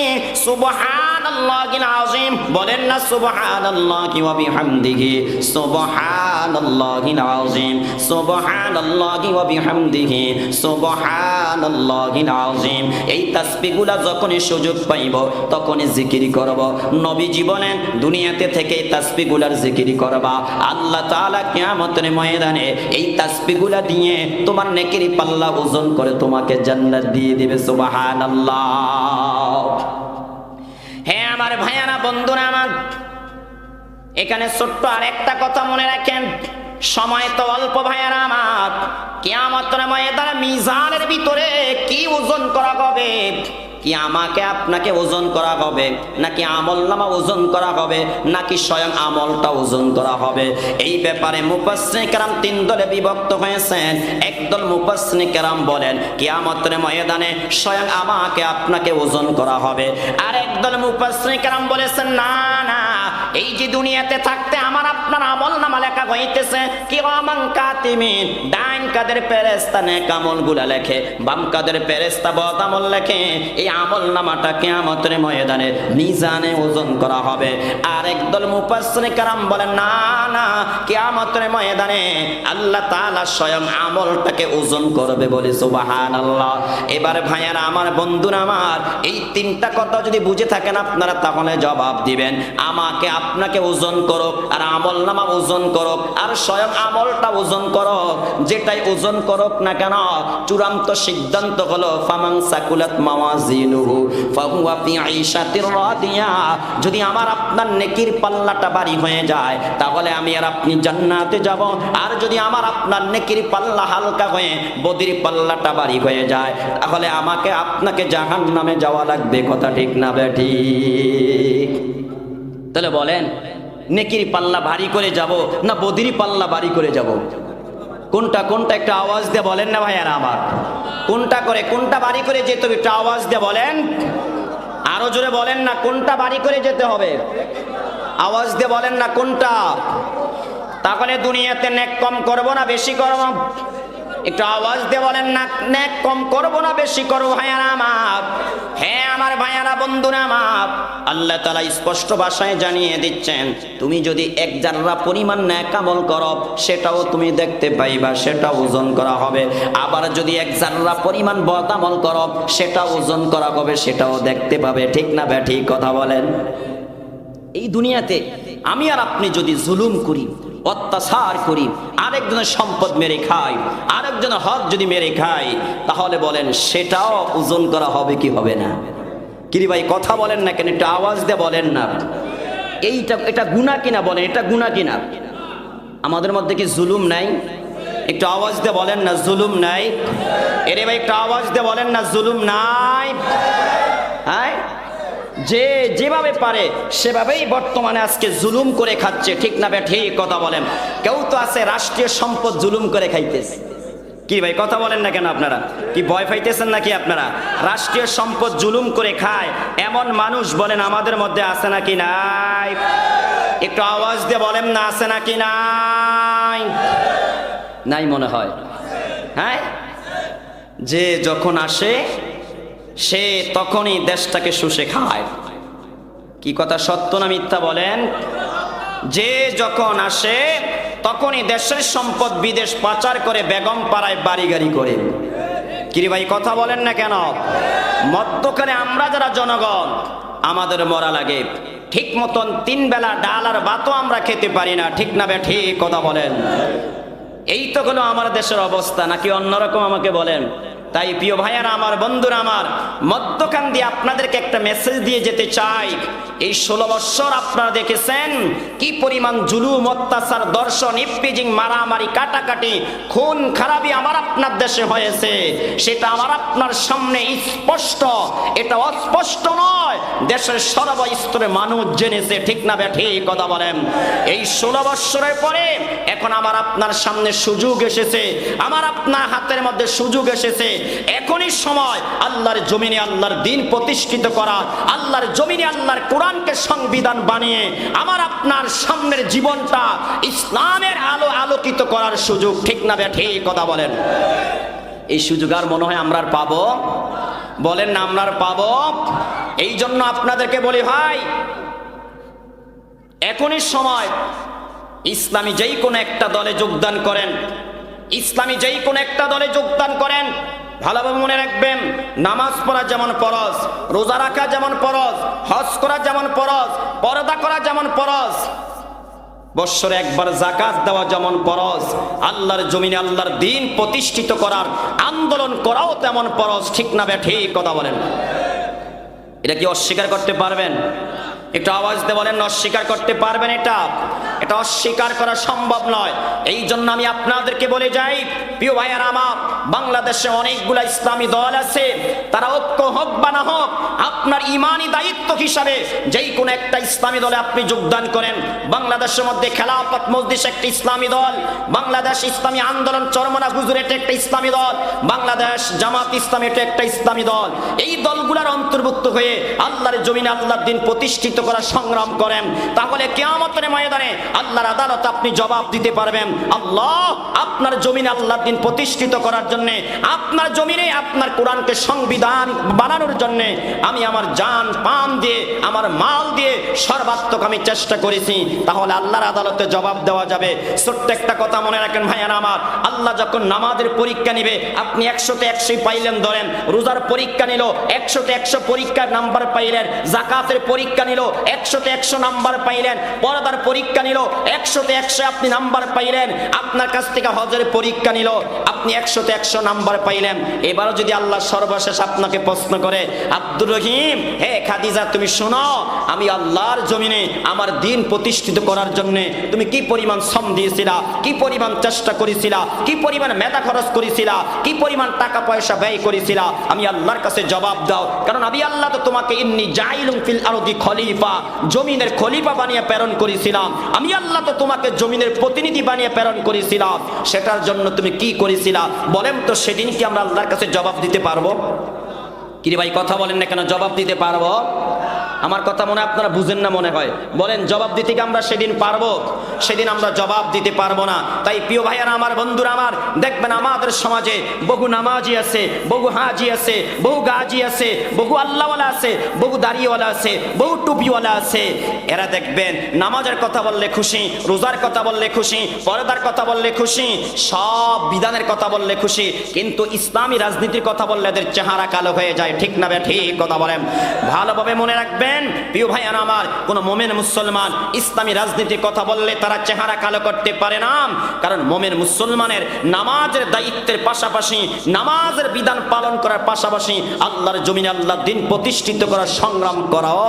সুবহানাল্লাহিল আযীম বলেন না, সুবহানাল্লাহি ওয়া বিহামদিহি সুবহানাল্লাহিল আযীম সুবহানাল্লাহি ওয়া বিহামদিহি সুবহানাল্লাহিল আযীম। এই তাসবিহগুলা যখনই সুযোগ পাইব তখনই জিকির করব। নবীজি বলেন দুনিয়াতে থেকে তাসবিহগুলার জিকির করবা, আল্লাহ তাআলা কিয়ামতের ময়দানে এই তাসবিহগুলা দিয়ে তোমার নেকির পাল্লা ওজন করে তোমাকে জান্নাত দিয়ে দিবে। সুবহানাল্লাহ। হ্যাঁ আমার ভাইয়ারা, বন্ধুরা আমার, এখানে ছোট্ট আর একটা কথা মনে রাখেন, সময় তো অল্প ভাইয়ারা আমার। কিয়ামতের ময়দানে মিজানের ভিতরে কি ওজন করা হবে? কি আমাকে আপনাকে ওজন করা হবে, নাকি আমলনামা ওজন করা হবে, নাকি স্বয়ং আমলটা ওজন করা হবে? এই ব্যাপারে মুফাসসিরিন কেরাম 3 দলে বিভক্ত হয়েছেন। একদল মুফাসসিরিন কেরাম বলেন কিয়ামতের ময়দানে স্বয়ং আমাকে আপনাকে ওজন করা হবে। আর একদল মুফাসসিরিন কেরাম বলেছেন না না, এই যে দুনিয়াতে থাকতে আমার আপনার আমলনামা লেখা হইতেছে, কিরামান কাতিবিন, ডাইন কাদের ফেরেশতা নেক আমলগুলা লেখে, বাম কাদের ফেরেশতা বদ আমল লেখে। এই আমলনামাটা কিয়ামতের ময়দানে মিজানে ওজন করা হবে। আর একদল মুফাসসিরিন কেরাম বলেন না না, কিয়ামতের ময়দানে আল্লাহ তাআলা স্বয়ং আমলটাকে ওজন করবে বলে। সুবহানাল্লাহ। এবারে ভাইয়ারা আমার, বন্ধুরা আমার, এই 3টা কথা যদি বুঝে থাকেন আপনারা তাহলে জবাব দিবেন, আমাকে আপনাকে ওজন করো, আর আমলনামা ওজন করো, আর স্বয়ং আমলটা ওজন করো। যেটাই ওজন করো না কেন, চূড়ান্ত সিদ্ধান্ত হলো ফামান সাকুলাত মাওয়াজিনুহু ফাহুয়া ফি আইশাতির রাদিয়া। যদি আমার আপনার নেকির পাল্লাটা ভারী হয়ে যায় তাহলে আমি আর আপনি জান্নাতে যাব। আর যদি আমার আপনার নেকির পাল্লা হালকা হয়ে বদির পাল্লাটা ভারী হয়ে যায় তাহলে আমাকে আপনাকে জাহান্নামে যাওয়া লাগবে। কথা ঠিক না বেঠিক? তাহলে বলেন নেকির পাল্লা ভারী করে যাব না বদির পাল্লা ভারী করে যাব? কোনটা কোনটা একটা আওয়াজ দিয়ে বলেন না ভাইয়ারা আমার। কোনটা করে, কোনটা ভারী করে যেতে হবে? একটা আওয়াজ দিয়ে বলেন, আরো জোরে বলেন না, কোনটা ভারী করে যেতে হবে? আওয়াজ দিয়ে বলেন না কোনটা। তাহলে দুনিয়াতে নেক কম করব না বেশি করব? একটু আওয়াজ দিয়ে বলেন না, নেক কম করব না বেশি করব ভাইয়ারা আমার? হ্যাঁ আমার ভাইয়ারা, বন্ধুরা আমার, আল্লাহ তাআলা স্পষ্ট ভাষায় জানিয়ে দিচ্ছেন তুমি যদি 1 জাররা পরিমাণ নেক আমল করো সেটাও তুমি দেখতে পাইবা, সেটা ওজন করা হবে। আবার যদি 1 জাররা পরিমাণ বদ আমল করো সেটা ওজন করা হবে, সেটাও দেখতে পাবে। ঠিক না বেঠিক? কথা বলেন। এই দুনিয়াতে আমি আর আপনি যদি জুলুম করি, অত্যাচার করি, আরেকজনের সম্পদ মেরে খাই, আরেকজনের হক যদি মেরে খাই, তাহলে বলেন সেটাও ওজন করা হবে কি হবে না? কিরে ভাই কথা বলেন না কেন? একটা আওয়াজ দিয়ে বলেন না। এটা গুনাহ কিনা বলেন, এটা গুনাহ কিনা? আমাদের মধ্যে কি জুলুম নাই? একটু আওয়াজ দিয়ে বলেন না জুলুম নাই? এরে ভাই একটা আওয়াজ দিয়ে বলেন না জুলুম নাই? হ্যাঁ, যে যেভাবে পারে সেভাবেই বর্তমানে আজকে জুলুম করে খাচ্ছে। ঠিক না বে ঠিক? কথা বলেন। কেউ তো আছে রাষ্ট্রীয় সম্পদ জুলুম করে খাইতেছে। কি ভাই কথা বলেন না কেন আপনারা? কি ভয় পাইতেছেন নাকি আপনারা? রাষ্ট্রীয় সম্পদ জুলুম করে খায় এমন মানুষ বলেন আমাদের মধ্যে আছে নাকি নাই? একটু আওয়াজ দিয়ে বলেন না, আছে নাকি নাই? নাই মনে হয়। হ্যাঁ, যে যখন আসে সে তখনই দেশটাকে শুষে খায়। কি কথা সত্য না মিথ্যা বলেন? যে যখন আসে তখনই দেশের সম্পদ বিদেশ পাচার করে বেগম পাড়ায় বাড়ি গাড়ি করে। কিরে ভাই কথা বলেন না কেন? মধ্যখানে আমরা যারা জনগণ আমাদের মরা লাগে, ঠিক মতন 3 বেলা ডাল আর ভাতও আমরা খেতে পারি না, ঠিক না বে ঠিক কথা বলেন? এই তো হলো আমার দেশের অবস্থা, নাকি অন্যরকম আমাকে বলেন? তাই প্রিয় ভাইয়ারা আমার, বন্ধুরা আমার, মধ্যখান দিয়ে আপনাদেরকে একটা মেসেজ দিয়ে যেতে চাই। এই 16 বছর আপনারা দেখেছেন কি পরিমাণ জুলুম, অত্যাচার, দর্শন, ইফটিজিং, মারামারি, কাটাকাটি, খুন খারাপি আমার আপনার দেশে হয়েছে। সেটা আমার আপনার সামনে স্পষ্ট, এটা অস্পষ্ট নয়। দেশের সর্বস্তরের মানুষ জেনেছে, ঠিক না বে ঠিক কথা বলেন? এই 16 বছরের পরে এখন আমার আপনার সামনে সুযোগ এসেছে, আমার আপনার হাতের মধ্যে সুযোগ এসেছে। এখনই সময় আল্লাহর জমিনে আল্লাহর দ্বীন প্রতিষ্ঠিত করা, আল্লাহর জমিনে আল্লাহর কোরআনকে সংবিধান বানিয়ে আমার আপনার সামনের জীবনটা ইসলামের আলো আলোকিত করার সুযোগ, ঠিক না বে ঠিক কথা বলেন? এই সুযোগ আর মনে হয় আমরা পাবো? বলেন না আমরা পাবো? এই জন্য আপনাদেরকে বলি ভাই, এখনই সময় ইসলামী যেই কোনো একটা দলে যোগদান করেন, ইসলামী যেই কোনো একটা দলে যোগদান করেন, ভালোভাবে মনে রাখবেন, নামাজ পড়া যেমন ফরজ, রোজা রাখা যেমন ফরজ, হজ করা যেমন ফরজ, পর্দা করা যেমন ফরজ, বৎসরে একবার যাকাত দেওয়া যেমন ফরজ, আল্লাহর জমিনে আল্লাহর দ্বীন প্রতিষ্ঠিত করার আন্দোলন করাও তেমন ফরজ, ঠিক না বে ঠিক কথা বলেন? এটা কি অস্বীকার করতে পারবেন? একটু আওয়াজ দিয়ে বলেন, অস্বীকার করতে পারবেন? এটা অস্বীকার করা সম্ভব নয়। এই জন্য আমি আপনাদেরকে বলে যাই, প্রিয় ভাইয়ারা আমার, বাংলাদেশে অনেকগুলা ইসলামী দল আছে, তারা ঐক্য হোক বা না হোক, আপনার ইমানি দায়িত্ব হিসাবে যেই কোনো একটা ইসলামী দলে আপনি যোগদান করেন। বাংলাদেশের মধ্যে খেলাফত মজলিস একটা ইসলামী দল, বাংলাদেশ ইসলামী আন্দোলন চরমনা হুজুর এটা একটা ইসলামী দল, বাংলাদেশ জামাত ইসলামী এটা একটা ইসলামী দল। এই দলগুলোর অন্তর্ভুক্ত হয়ে আল্লাহর জমিনে আল্লাহর দ্বীন প্রতিষ্ঠিত করার সংগ্রাম করেন, তাহলে কিয়ামতের ময়দানে আল্লাহর আদালতে আপনি জবাব দিতে পারবেন। আল্লাহ আপনার জমিনে আল্লাহর দ্বীন প্রতিষ্ঠিত করার জন্য, আপনার জমিনে আপনার কোরআনকে সংবিধান বানানোর জন্য আমি আমার জান প্রাণ দিয়ে, আমার মাল দিয়ে সর্বাত্মক আমি চেষ্টা করেছি, তাহলে আল্লাহর আদালতে জবাব দেওয়া যাবে। ছোট্ট একটা কথা মনে রাখেন ভাইয়ারা আমার, আল্লাহ যখন নামাজের পরীক্ষা নিবে, আপনি 100তে 100 পাইলেন ধরেন, রোজার পরীক্ষা নিল 100তে 100 পরীক্ষার নাম্বার পাইলেন, যাকাতের পরীক্ষা নিল 100তে 100 নাম্বার পাইলেন, পর্দার পরীক্ষা নিল 100তে 100 আপনি নাম্বার পাইলেন, আপনার কাছ থেকে হজের পরীক্ষা নিল, আপনি 100তে 100 নাম্বার পাইলেন। এবারও যদি আল্লাহ সর্বশেষ আপনাকে প্রশ্ন করে, আব্দুর রহিম, হে খাদিজা, তুমি শোনো, আমি আল্লাহর জমিনে আমার দ্বীন প্রতিষ্ঠিত করার জন্য তুমি কি পরিমাণ শ্রম দিয়েছিলা, কি পরিমাণ চেষ্টা করেছিলা, কি পরিমাণ মেধা খরচ করেছিলা, কি পরিমাণ টাকা পয়সা ব্যয় করেছিলা, আমি আল্লাহর কাছে জবাব দাও। কারণ আমি আল্লাহ তো তোমাকে ইন্নী জাইলুম ফিল আরদি খলিফা, জমিনের খলিফা বানিয়ে প্রেরণ করেছিলাম, আমি আল্লাহ তো তোমাকে জমিনের প্রতিনিধি বানিয়ে প্রেরণ করেছিলাম, সেটার জন্য তুমি কি করেছিলা বলেন তো? সেদিন কি আমরা আল্লাহর কাছে জবাব দিতে পারবো? কিরে ভাই কথা বলেন না কেন? জবাব দিতে পারবো? আমার কথা মনে হয় আপনারা বুঝেন না মনে হয়। বলেন জবাব দিতে কি আমরা সেদিন পারবো? সেদিন আমরা জবাব দিতে পারবো না। তাই প্রিয় ভাইয়ারা আমার, বন্ধুরা আমার, দেখবেন আমাদের সমাজে বহু নামাজি আছে, বহু হাজি আছে, বহু গাজী আছে, বহু আল্লাহওয়ালা আছে, বহু দাড়িওয়ালা আছে, বহু টুপিওয়ালা আছে। এরা দেখবেন নামাজের কথা বললে খুশি, রোজার কথা বললে খুশি, পর্দার কথা বললে খুশি, সব বিধানের কথা বললে খুশি, কিন্তু ইসলামী রাজনীতির কথা বললে এদের চেহারা কালো হয়ে যায়, ঠিক না বে ঠিক কথা বলেন? ভালোভাবে মনে রাখবেন প্রিয় ভাইয়ারা আমার, কোন মুমিন মুসলমান ইসলামী রাজনীতির কথা বললে তারা চেহারা কালো করতে পারে না। কারণ মুমিন মুসলমানের নামাজের দায়িত্বের পাশাপাশি, নামাজের বিধান পালন করার পাশাপাশি আল্লাহর জমিনে আল্লাহর দ্বীন প্রতিষ্ঠিত করার সংগ্রাম করাও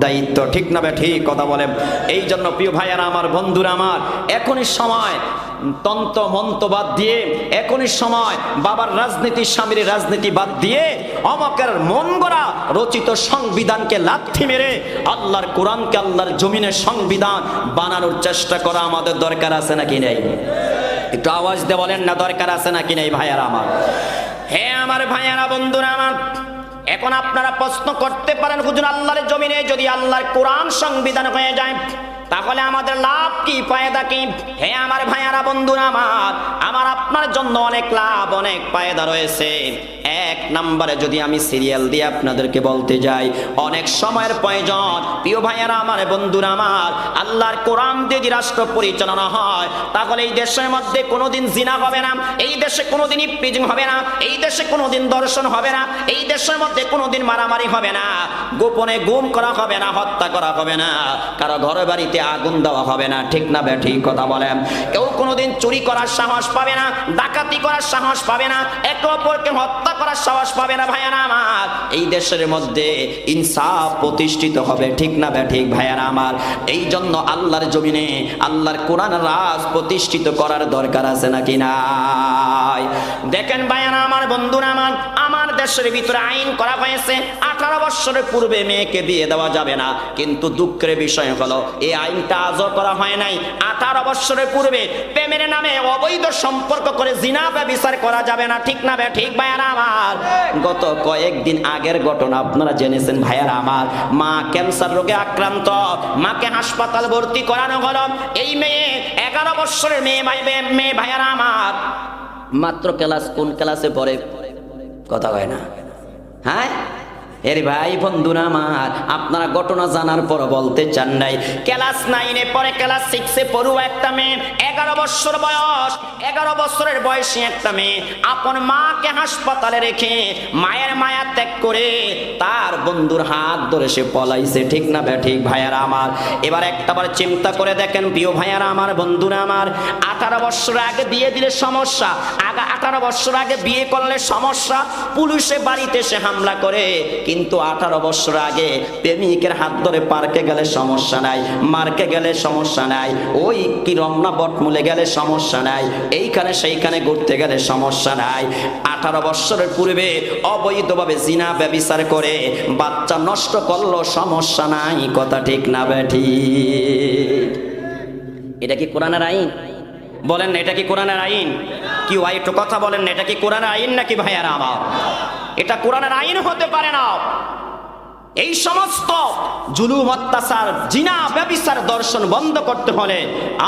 দায়িত্ব, ঠিক না বে ঠিক কথা বলেন? এই জন্য প্রিয় ভাইয়ারা আমার, বন্ধুরা আমার, এখনই সময় তন্ত্র মন্ত্র বাদ দিয়ে, এখনই সময় বাবার রাজনীতি, স্বামীর রাজনীতি বাদ দিয়ে অমকের মন গড়া রচিত সংবিধানকে লাথি মেরে আল্লাহর কোরআনকে আল্লাহর জমিনের সংবিধান বানানোর চেষ্টা করা আমাদের দরকার আছে নাকি নেই? একটু আওয়াজ দিয়ে বলেন না দরকার আছে নাকি নেই ভাইয়ারা আমার? হে আমার ভাইয়ারা, বন্ধুরা আমার, এখন আপনারা প্রশ্ন করতে পারেন, হুজুর আল্লাহর জমিনে যদি আল্লাহর কোরআন সংবিধান হয়ে যায় তাহলে আমাদের লাভ কি, ফায়দা কি? হে আমার ভাইয়ারা, বন্ধুরা আমার, আমার আপনার জন্য অনেক লাভ, অনেক ফায়দা রয়েছে। এক নম্বরে যদি আমি সিরিয়াল দিয়ে আপনাদেরকে বলতে যাই, অনেক সময়ের প্রয়োজন। প্রিয় ভাইয়ারা আমার, বন্ধুরা আমার, আল্লাহর কোরআন দিয়ে যদি রাষ্ট্র পরিচালনা হয় তাহলে এই দেশের মধ্যে কোনোদিন জিনা হবে না, এই দেশে কোনোদিন ইপটিজিং হবে না, এই দেশে কোনোদিন দর্শন হবে না, এই দেশের মধ্যে কোনোদিন মারামারি হবে না, গোপনে গুম করা হবে না, হত্যা করা হবে না, কারো ঘরে বাড়িতে আগুন দেওয়া হবে না। ঠিক না বেঠিক কথা বলেন? কেউ কোনোদিন চুরি করার সাহস পাবে না, ডাকাতি করার সাহস পাবে না, একে অপরকে হত্যা করার সাহস পাবে না। ভাইয়ারা আমার, এই দেশের মধ্যে ইনসাফ প্রতিষ্ঠিত হবে। ঠিক না বেঠিক ভাইয়ারা আমার? এই জন্য আল্লাহর জমিনে আল্লাহর কোরআন রাজ প্রতিষ্ঠিত করার দরকার আছে নাকি নাই? দেখেন ভাইয়ারা আমার, বন্ধুরা আমার, আমার দেশের ভিতরে আইন করা হয়েছে 18 বছরের পূর্বে মেয়েকে বিয়ে দেওয়া যাবে না, কিন্তু দুঃখের বিষয় হলো এই আইনটা আজও করা হয় নাই। 18 বছরের পূর্বে প্রেমের নামে অবৈধ সম্পর্ক করে জিনা ব্যভিচার করা যাবে না। ঠিক না ঠিক ভাইয়ারা আমার? গত কয়েকদিন আগের ঘটনা আপনারা জেনেছেন ভাইয়ারা আমার, মা ক্যান্সার রোগে আক্রান্ত, মাকে হাসপাতাল ভর্তি করানো হলো। এই মেয়ে 11 বছরের মেয়ে ভাইয়ারা আমার, মাত্র কোন ক্লাসে পড়ে? কথা হয় না, হ্যাঁ? এর ভাই বন্ধুরা আমার, আপনারা ঘটনা জানার পর বলতে চান নাই। ক্লাস 9-এ পরে ক্লাস 6-এ পড়ুয়া একটা মেয়ে, 11 বছর বয়স, 11 বছরের বয়সী একটা মেয়ে আপন মাকে হাসপাতালে রেখে মায়ের মায়া ত্যাগ করে তার বন্ধুর হাত ধরে সে পলাইছে। ঠিক না ঠিক ভাইয়ারা আমার? এবার একটাবার চিন্তা করে দেখেন প্রিয় ভাইয়ারা আমার, বন্ধুরা আমার, 18 বছর আগে বিয়ে দিলে সমস্যা, 18 বছর আগে বিয়ে করলে সমস্যা, পুলিশে বাড়িতে এসে হামলা করে, কিন্তু 18 বছর আগে প্রেমিকের হাত ধরে পার্কে গেলে সমস্যা নাই, মার্কে গেলে সমস্যা নাই, ওই কি রমনা বটমূলে গেলে সমস্যা নাই, এইখানে সেইখানে ঘুরতে গেলে সমস্যা নাই। 18 বছরের পূর্বে অবৈধভাবে জিনা ব্যভিচার করে বাচ্চা নষ্ট করলো, সমস্যা নাই। কথা ঠিক না বেঠি? এটা কি কোরআনের আইন? বলেন না, এটা কি কোরআনের আইন? কি ভাই একটু কথা বলেন না, এটা কি কোরআনের আইন নাকি ভাইয়ারা আমার? এটা কোরআনের আইন হতে পারে না। এই সমস্ত জুলুম, অত্যাচার, জিনা ব্যভিচার, দর্শন বন্ধ করতে হলে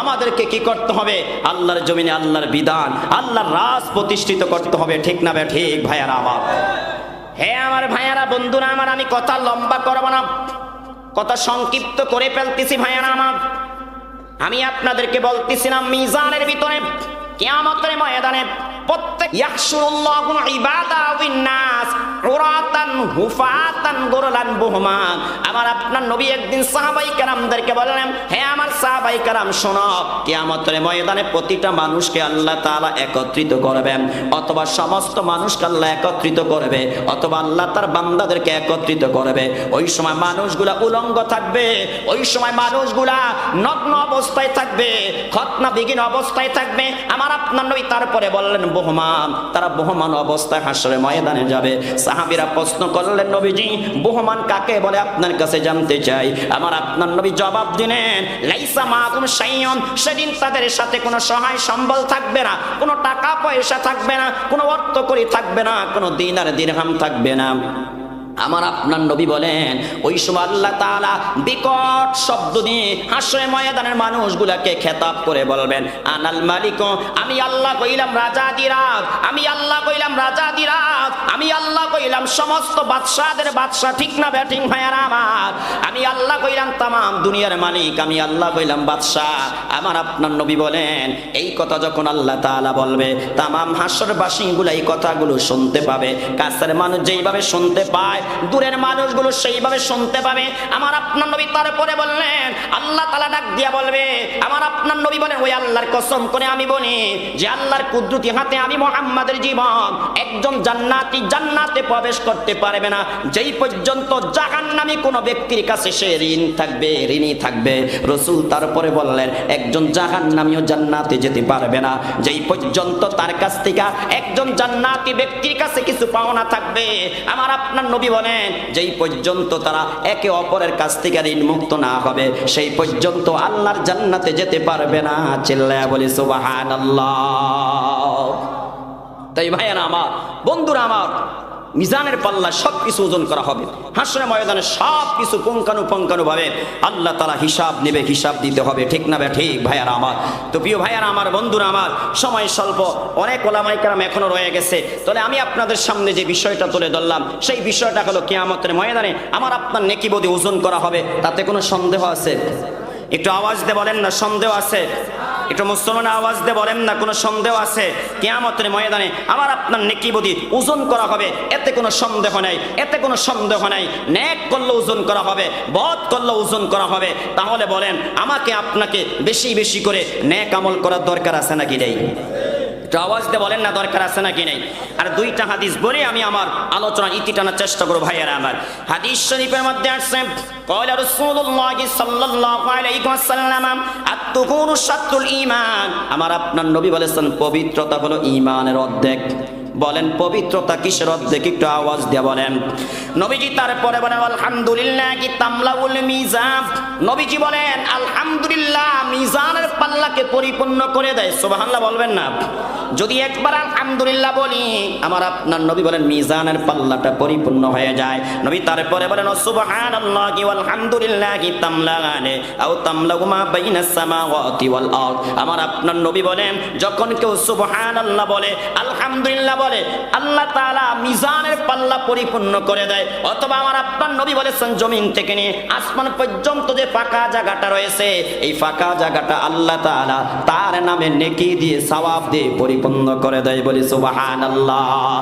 আমাদেরকে কি করতে হবে? আল্লাহর জমিনে আল্লাহর বিধান, আল্লাহর রাজ প্রতিষ্ঠিত করতে হবে। ঠিক না ঠিক ভাইয়ারা আমার? হে আমার ভাইয়ারা, বন্ধুরা আমার, আমি কথা লম্বা করব না, কথা সংক্ষিপ্ত করে ফেলতেছি ভাইয়ারা আমার। আমি আপনাদেরকে বলতেছিলাম মিজানের ভিতরে, কিয়ামতের ময়দানে প্রত্যেক ইয়াহশুরুল্লাহু ইবাদা ওয়ান নাস উরাতান হুফাতান গুরলান বুহমান। আমার আপনার নবী একদিন সাহাবায়ে কেরামদেরকে বললেন, হে আমার সাহাবায়ে কেরাম শোনো, কিয়ামতের ময়দানে প্রতিটা মানুষকে আল্লাহ তাআলা একত্রিত করবেন, অথবা সমস্ত মানুষকে আল্লাহ একত্রিত করবে, অথবা আল্লাহ তার বান্দাদেরকে একত্রিত করবে। ওই সময় মানুষগুলা উলঙ্গ থাকবে, ওই সময় মানুষগুলা নগ্ন অবস্থায় থাকবে, খতনাবিহীন অবস্থায় থাকবে। আমার আপনার নবী তারপরে বললেন বহমান, তারা বহমান অবস্থায় হাসরের ময়দানে যাবে। সাহাবীরা প্রশ্ন করলেন, নবীজি বহমান কাকে বলে আপনার কাছে জানতে চাই। আমার আপনার নবী জবাব দিলেন, লাইসা মাকুম শাইউন, সেদিন তাদের সাথে কোনো সহায় সম্বল থাকবে না, কোনো টাকা পয়সা থাকবে না, কোনো অর্থকড়ি থাকবে না, কোনো দিনার দিরহাম থাকবে না। আমার আপনার নবী বলেন, ওই সময় আল্লাহ তাআলা বিকট শব্দ দিয়ে হাসরের ময়দানের মানুষগুলাকে খেতাব করে বলবেন, আনাল মালিক, আমি আল্লাহ কইলাম রাজাদিরাজ, আমি আল্লাহ কইলাম রাজাদিরাজ, আমি আল্লাহ কইলাম সমস্ত বাদশাদের বাদশা। ঠিক না ব্যাটিং ভাইয়ারা আমার? আমি আল্লাহ কইলাম তামাম দুনিয়ার মালিক, আমি আল্লাহ কইলাম বাদশা। আমার আপনার নবী বলেন, এই কথা যখন আল্লাহ তাআলা বলবে, তামাম হাসরবাসীগুলো এই কথাগুলো শুনতে পাবে। কাছের মানুষ যেইভাবে শুনতে পায়, দূরের মানুষগুলো সেইভাবে শুনতে পাবে। আমার আপনার নবী তারপরে বললেন, আল্লাহ তাআলা ডাক দিয়া বলবে, আমার আপনার নবী বলেন, ওই আল্লাহর কসম করে আমি বলি যে আল্লাহর কুদরতি হাতে আমি মুহাম্মাদের জীবন, একজন জান্নাতি জান্নাতে প্রবেশ করতে পারবে না যেই পর্যন্ত জাহান্নামী কোনো ব্যক্তির কাছে সে ঋণী থাকবে। রাসূল তারপরে বললেন, একজন জাহান্নামীও জান্নাতে যেতে পারবে না যেই পর্যন্ত তার কাছ থেকে একজন জান্নাতি ব্যক্তির কাছে কিছু পাওনা থাকবে। আমার আপনার নবী বলেন যেই পর্যন্ত তারা একে অপরের কাছ থেকে ঋণ মুক্ত না হবে সেই পর্যন্ত আল্লাহর জান্নাতে যেতে পারবে না। চিল্লায়া বলি সুবহানাল্লাহ। তাই ভাইয়েরা আমার, বন্ধুরা আমার, মিজানের পাল্লা সবকিছু ওজন করা হবে। হাসরের ময়দানে সবকিছু পুঙ্খানুপুঙ্খানুভাবে আল্লাহ তাআলা হিসাব নেবে, হিসাব দিতে হবে। ঠিক না বে ঠিক ভাইয়ারা আমার? তো প্রিয় ভাইয়ারা আমার, বন্ধুরা আমার, সময় স্বল্প, অনেক ওলামায়ে কেরাম এখনো রয়ে গেছে। তাহলে আমি আপনাদের সামনে যে বিষয়টা তুলে ধরলাম সেই বিষয়টা হলো কিয়ামতের ময়দানে আমার আপনার নেকি বদি ওজন করা হবে। তাতে কোনো সন্দেহ আছে? একটু আওয়াজ দিয়ে বলেন না, সন্দেহ আছে? একটু মুসলমান আওয়াজ দিয়ে বলেন না, কোনো সন্দেহ আছে? কিয়ামতের ময়দানে আমার আপনার নেকি বদি ওজন করা হবে, এতে কোনো সন্দেহ নাই, এতে কোনো সন্দেহ নাই। নেক করলে ওজন করা হবে, বদ করলে ওজন করা হবে। তাহলে বলেন আমাকে আপনাকে বেশি বেশি করে নেক আমল করার দরকার আছে নাকি নেই? একটু আওয়াজ দিয়ে বলেন না, দরকার আছে নাকি নেই? আর দুইটা হাদিস বলে আমি আমার আলোচনা ইতি টানার চেষ্টা করব ভাইয়েরা আমার। হাদিস শরীফের মধ্যে আসছে قال رسول الله صلى الله عليه وسلم الطهور شطر الإيمان। আমার আপনার নবী বলেছেন পবিত্রতা হলো ঈমানের অর্ধেক। বলেন পবিত্রতা কিসের অর্ধেক? একটু আওয়াজ দিয়ে বলেন। নবীজি তারপরে বলেন আলহামদুলিল্লাহি তামলাউল মিজান। নবীজি বলেন আলহামদুলিল্লাহ মিজানের পাল্লাকে পরিপূর্ণ করে দেয়। সুবহানাল্লাহ বলবেন না? যদি একবার আলহামদুলিল্লাহ বলি আমার আপনার নবী বলেন মিজানের পাল্লাটা পরিপূর্ণ হয়ে যায়। নবী তারপরে বলেন সুবহানাল্লাহি ওয়ালহামদুলিল্লাহি তামলাগানে আও তামলাউ মা বাইনাস সামাওয়াতি ওয়াল আরদ। আমার আপনার নবী বলেন যখন কেউ সুবহানাল্লাহ বলে, আলহামদুলিল্লাহ বলে, আল্লাহ তাআলা মিজানের পাল্লা পরিপূর্ণ করে দেয়। অথবা আমার আপনার নবী বলেছেন জমিন থেকে নিয়ে আসমান পর্যন্ত যে ফাঁকা জায়গাটা রয়েছে এই ফাঁকা জায়গাটা আল্লাহ তাআলা তার নামে নেকি দিয়ে সওয়াব দিয়ে পরিপূর্ণ করে দেয়। বলি সুবহানাল্লাহ।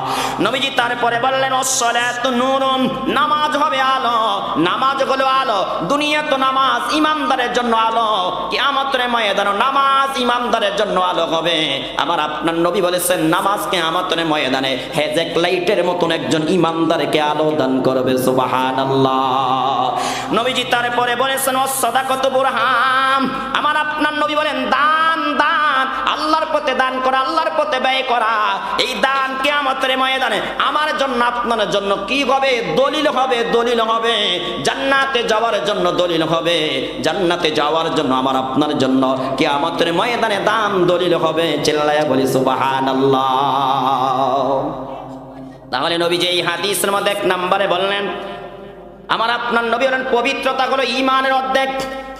নবীজি তারপরে বললেন আসসালাতু নূরুন, নামাজ হবে আলো। নামাজ হলো আলো। দুনিয়া তো নামাজ ইমানদারের জন্য আলো, কিয়ামতের ময়দানে নামাজ ইমানদারের জন্য আলো হবে। আমার আপনার নবী বলেছেন নামাজ কিয়ামতের ময়দানে হেজেক লাইটের মতন একজন ইমানদারকে আলো দান করবে। সুবহানাল্লাহ। নবীজি তারপরে বলেছেন সাদাকাতু বুরহান। আমার আপনার নবী বলেন দান, দান আল্লাহর পথে দান করা, আল্লাহর পথে ব্যয় করা। এই দান কিয়ামতের ময়দানে আমার জন্য আপনার জন্য কি হবে? দলিল হবে, দলিল হবে। জান্নাতে যাওয়ার জন্য দলিল হবে। জান্নাতে যাওয়ার জন্য আমার আপনার জন্য কিয়ামতের ময়দানে দান দলিল হবে। চিল্লায়া বলি সুবহানাল্লাহ। তাহলে নবীজি এই হাদিসের মধ্যে এক নম্বরে বললেন আমার আপনার নবী বলেন পবিত্রতা হলো ঈমানের অর্ধেক।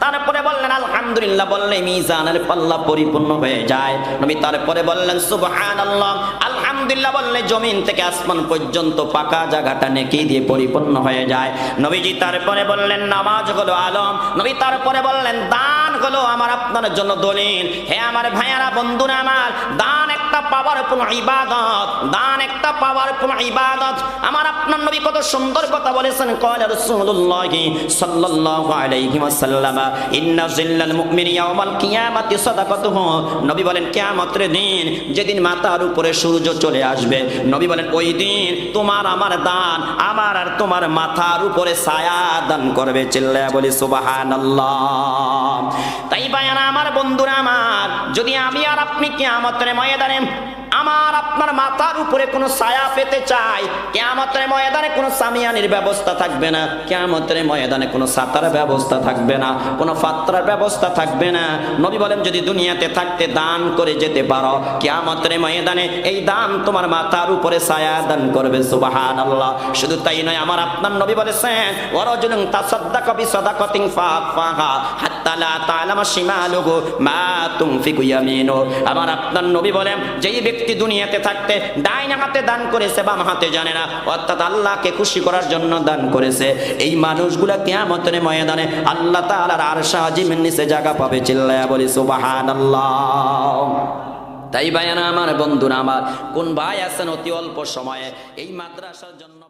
তারপরে বললেন আলহামদুলিল্লাহ বললে মিজানের পাল্লা পরিপূর্ণ হয়ে যায়। নবী তারপরে বললেন সুবহানাল্লাহ। আলহামদুলিল্লাহ বললে জমিন থেকে আসমান পর্যন্ত পাকা জায়গাটা নেকি দিয়ে পরিপূর্ণ হয়ে যায়। নবীজি তারপরে বললেন নামাজ হলো আলো। নবী তারপরে বললেন দান হলো আমার আপনার জন্য দলিল। হে আমার ভাইয়ারা, বন্ধুরা আমার, দান একটা পাওয়ারফুল ইবাদত, দান একটা পাওয়ারফুল ইবাদত। আমার আপনার নবী কত সুন্দর কথা বলেছেন। কয়লা রাসূলুল্লাহি সাল্লাল্লাহু আলাইহি ওয়াসাল্লাম ইন্না জিল্লাল মুমিনি ইয়াওমাল কিয়ামাতি সাদাকাতুহু। নবী বলেন কিয়ামতের দিন যেদিন মাথার উপরে সূর্য চলে আসবে, নবী বলেন ওই দিন তোমার আমার দান আমার আর তোমার মাথার উপরে ছায়া দান করবে। চিল্লায়া বলি সুবহানাল্লাহ। তাই ভাইয়ারা আমার, বন্ধুরা আমার, যদি আমি আর আপনি কিয়ামতের ময়দানে আমার আপনার মাথার উপরে কোনো ছায়া পেতে চাই, কিয়ামতের ময়দানে কোনো সামিয়ানির ব্যবস্থা থাকবে না, কিয়ামতের ময়দানে কোনো ছাতার ব্যবস্থা থাকবে না, কোনো ফাত্রার ব্যবস্থা থাকবে না। নবী বলেন যদি দুনিয়াতে থাকতে দান করে যেতে পারো, কিয়ামতের ময়দানে এই দান তোমার মাথার উপরে ছায়া দান করবে। সুবহানাল্লাহ। শুধু তাই নয়, আমার আপনার নবী বলেছেন ওয়ারাজুলুন তাসাদ্দাকা বিসাদাকাতিন ফাআফাহা হাত্তা লা তা'লামা শিমালুহু মা তুনফিকু ইয়ামিনু। আমার আপনার নবী বলেন যেই ব্যক্তি দুনিয়াতে থাকতে ডাইন হাতে দান করেছে বাম হাতে জানে না, অর্থাৎ আল্লাহকে খুশি করার জন্য দান করেছে, এই মানুষগুলা কিয়ামতের ময়দানে আল্লাহ তাআলার আরশ আজিমের নিচে জায়গা পাবে। চিল্লায়া বলি সুবহানাল্লাহ। তাই ভাইয়ারা আমার, বন্ধুরা আমার, কোন ভাই আছেন অতি অল্প সময়ে এই মাদ্রাসার জন্য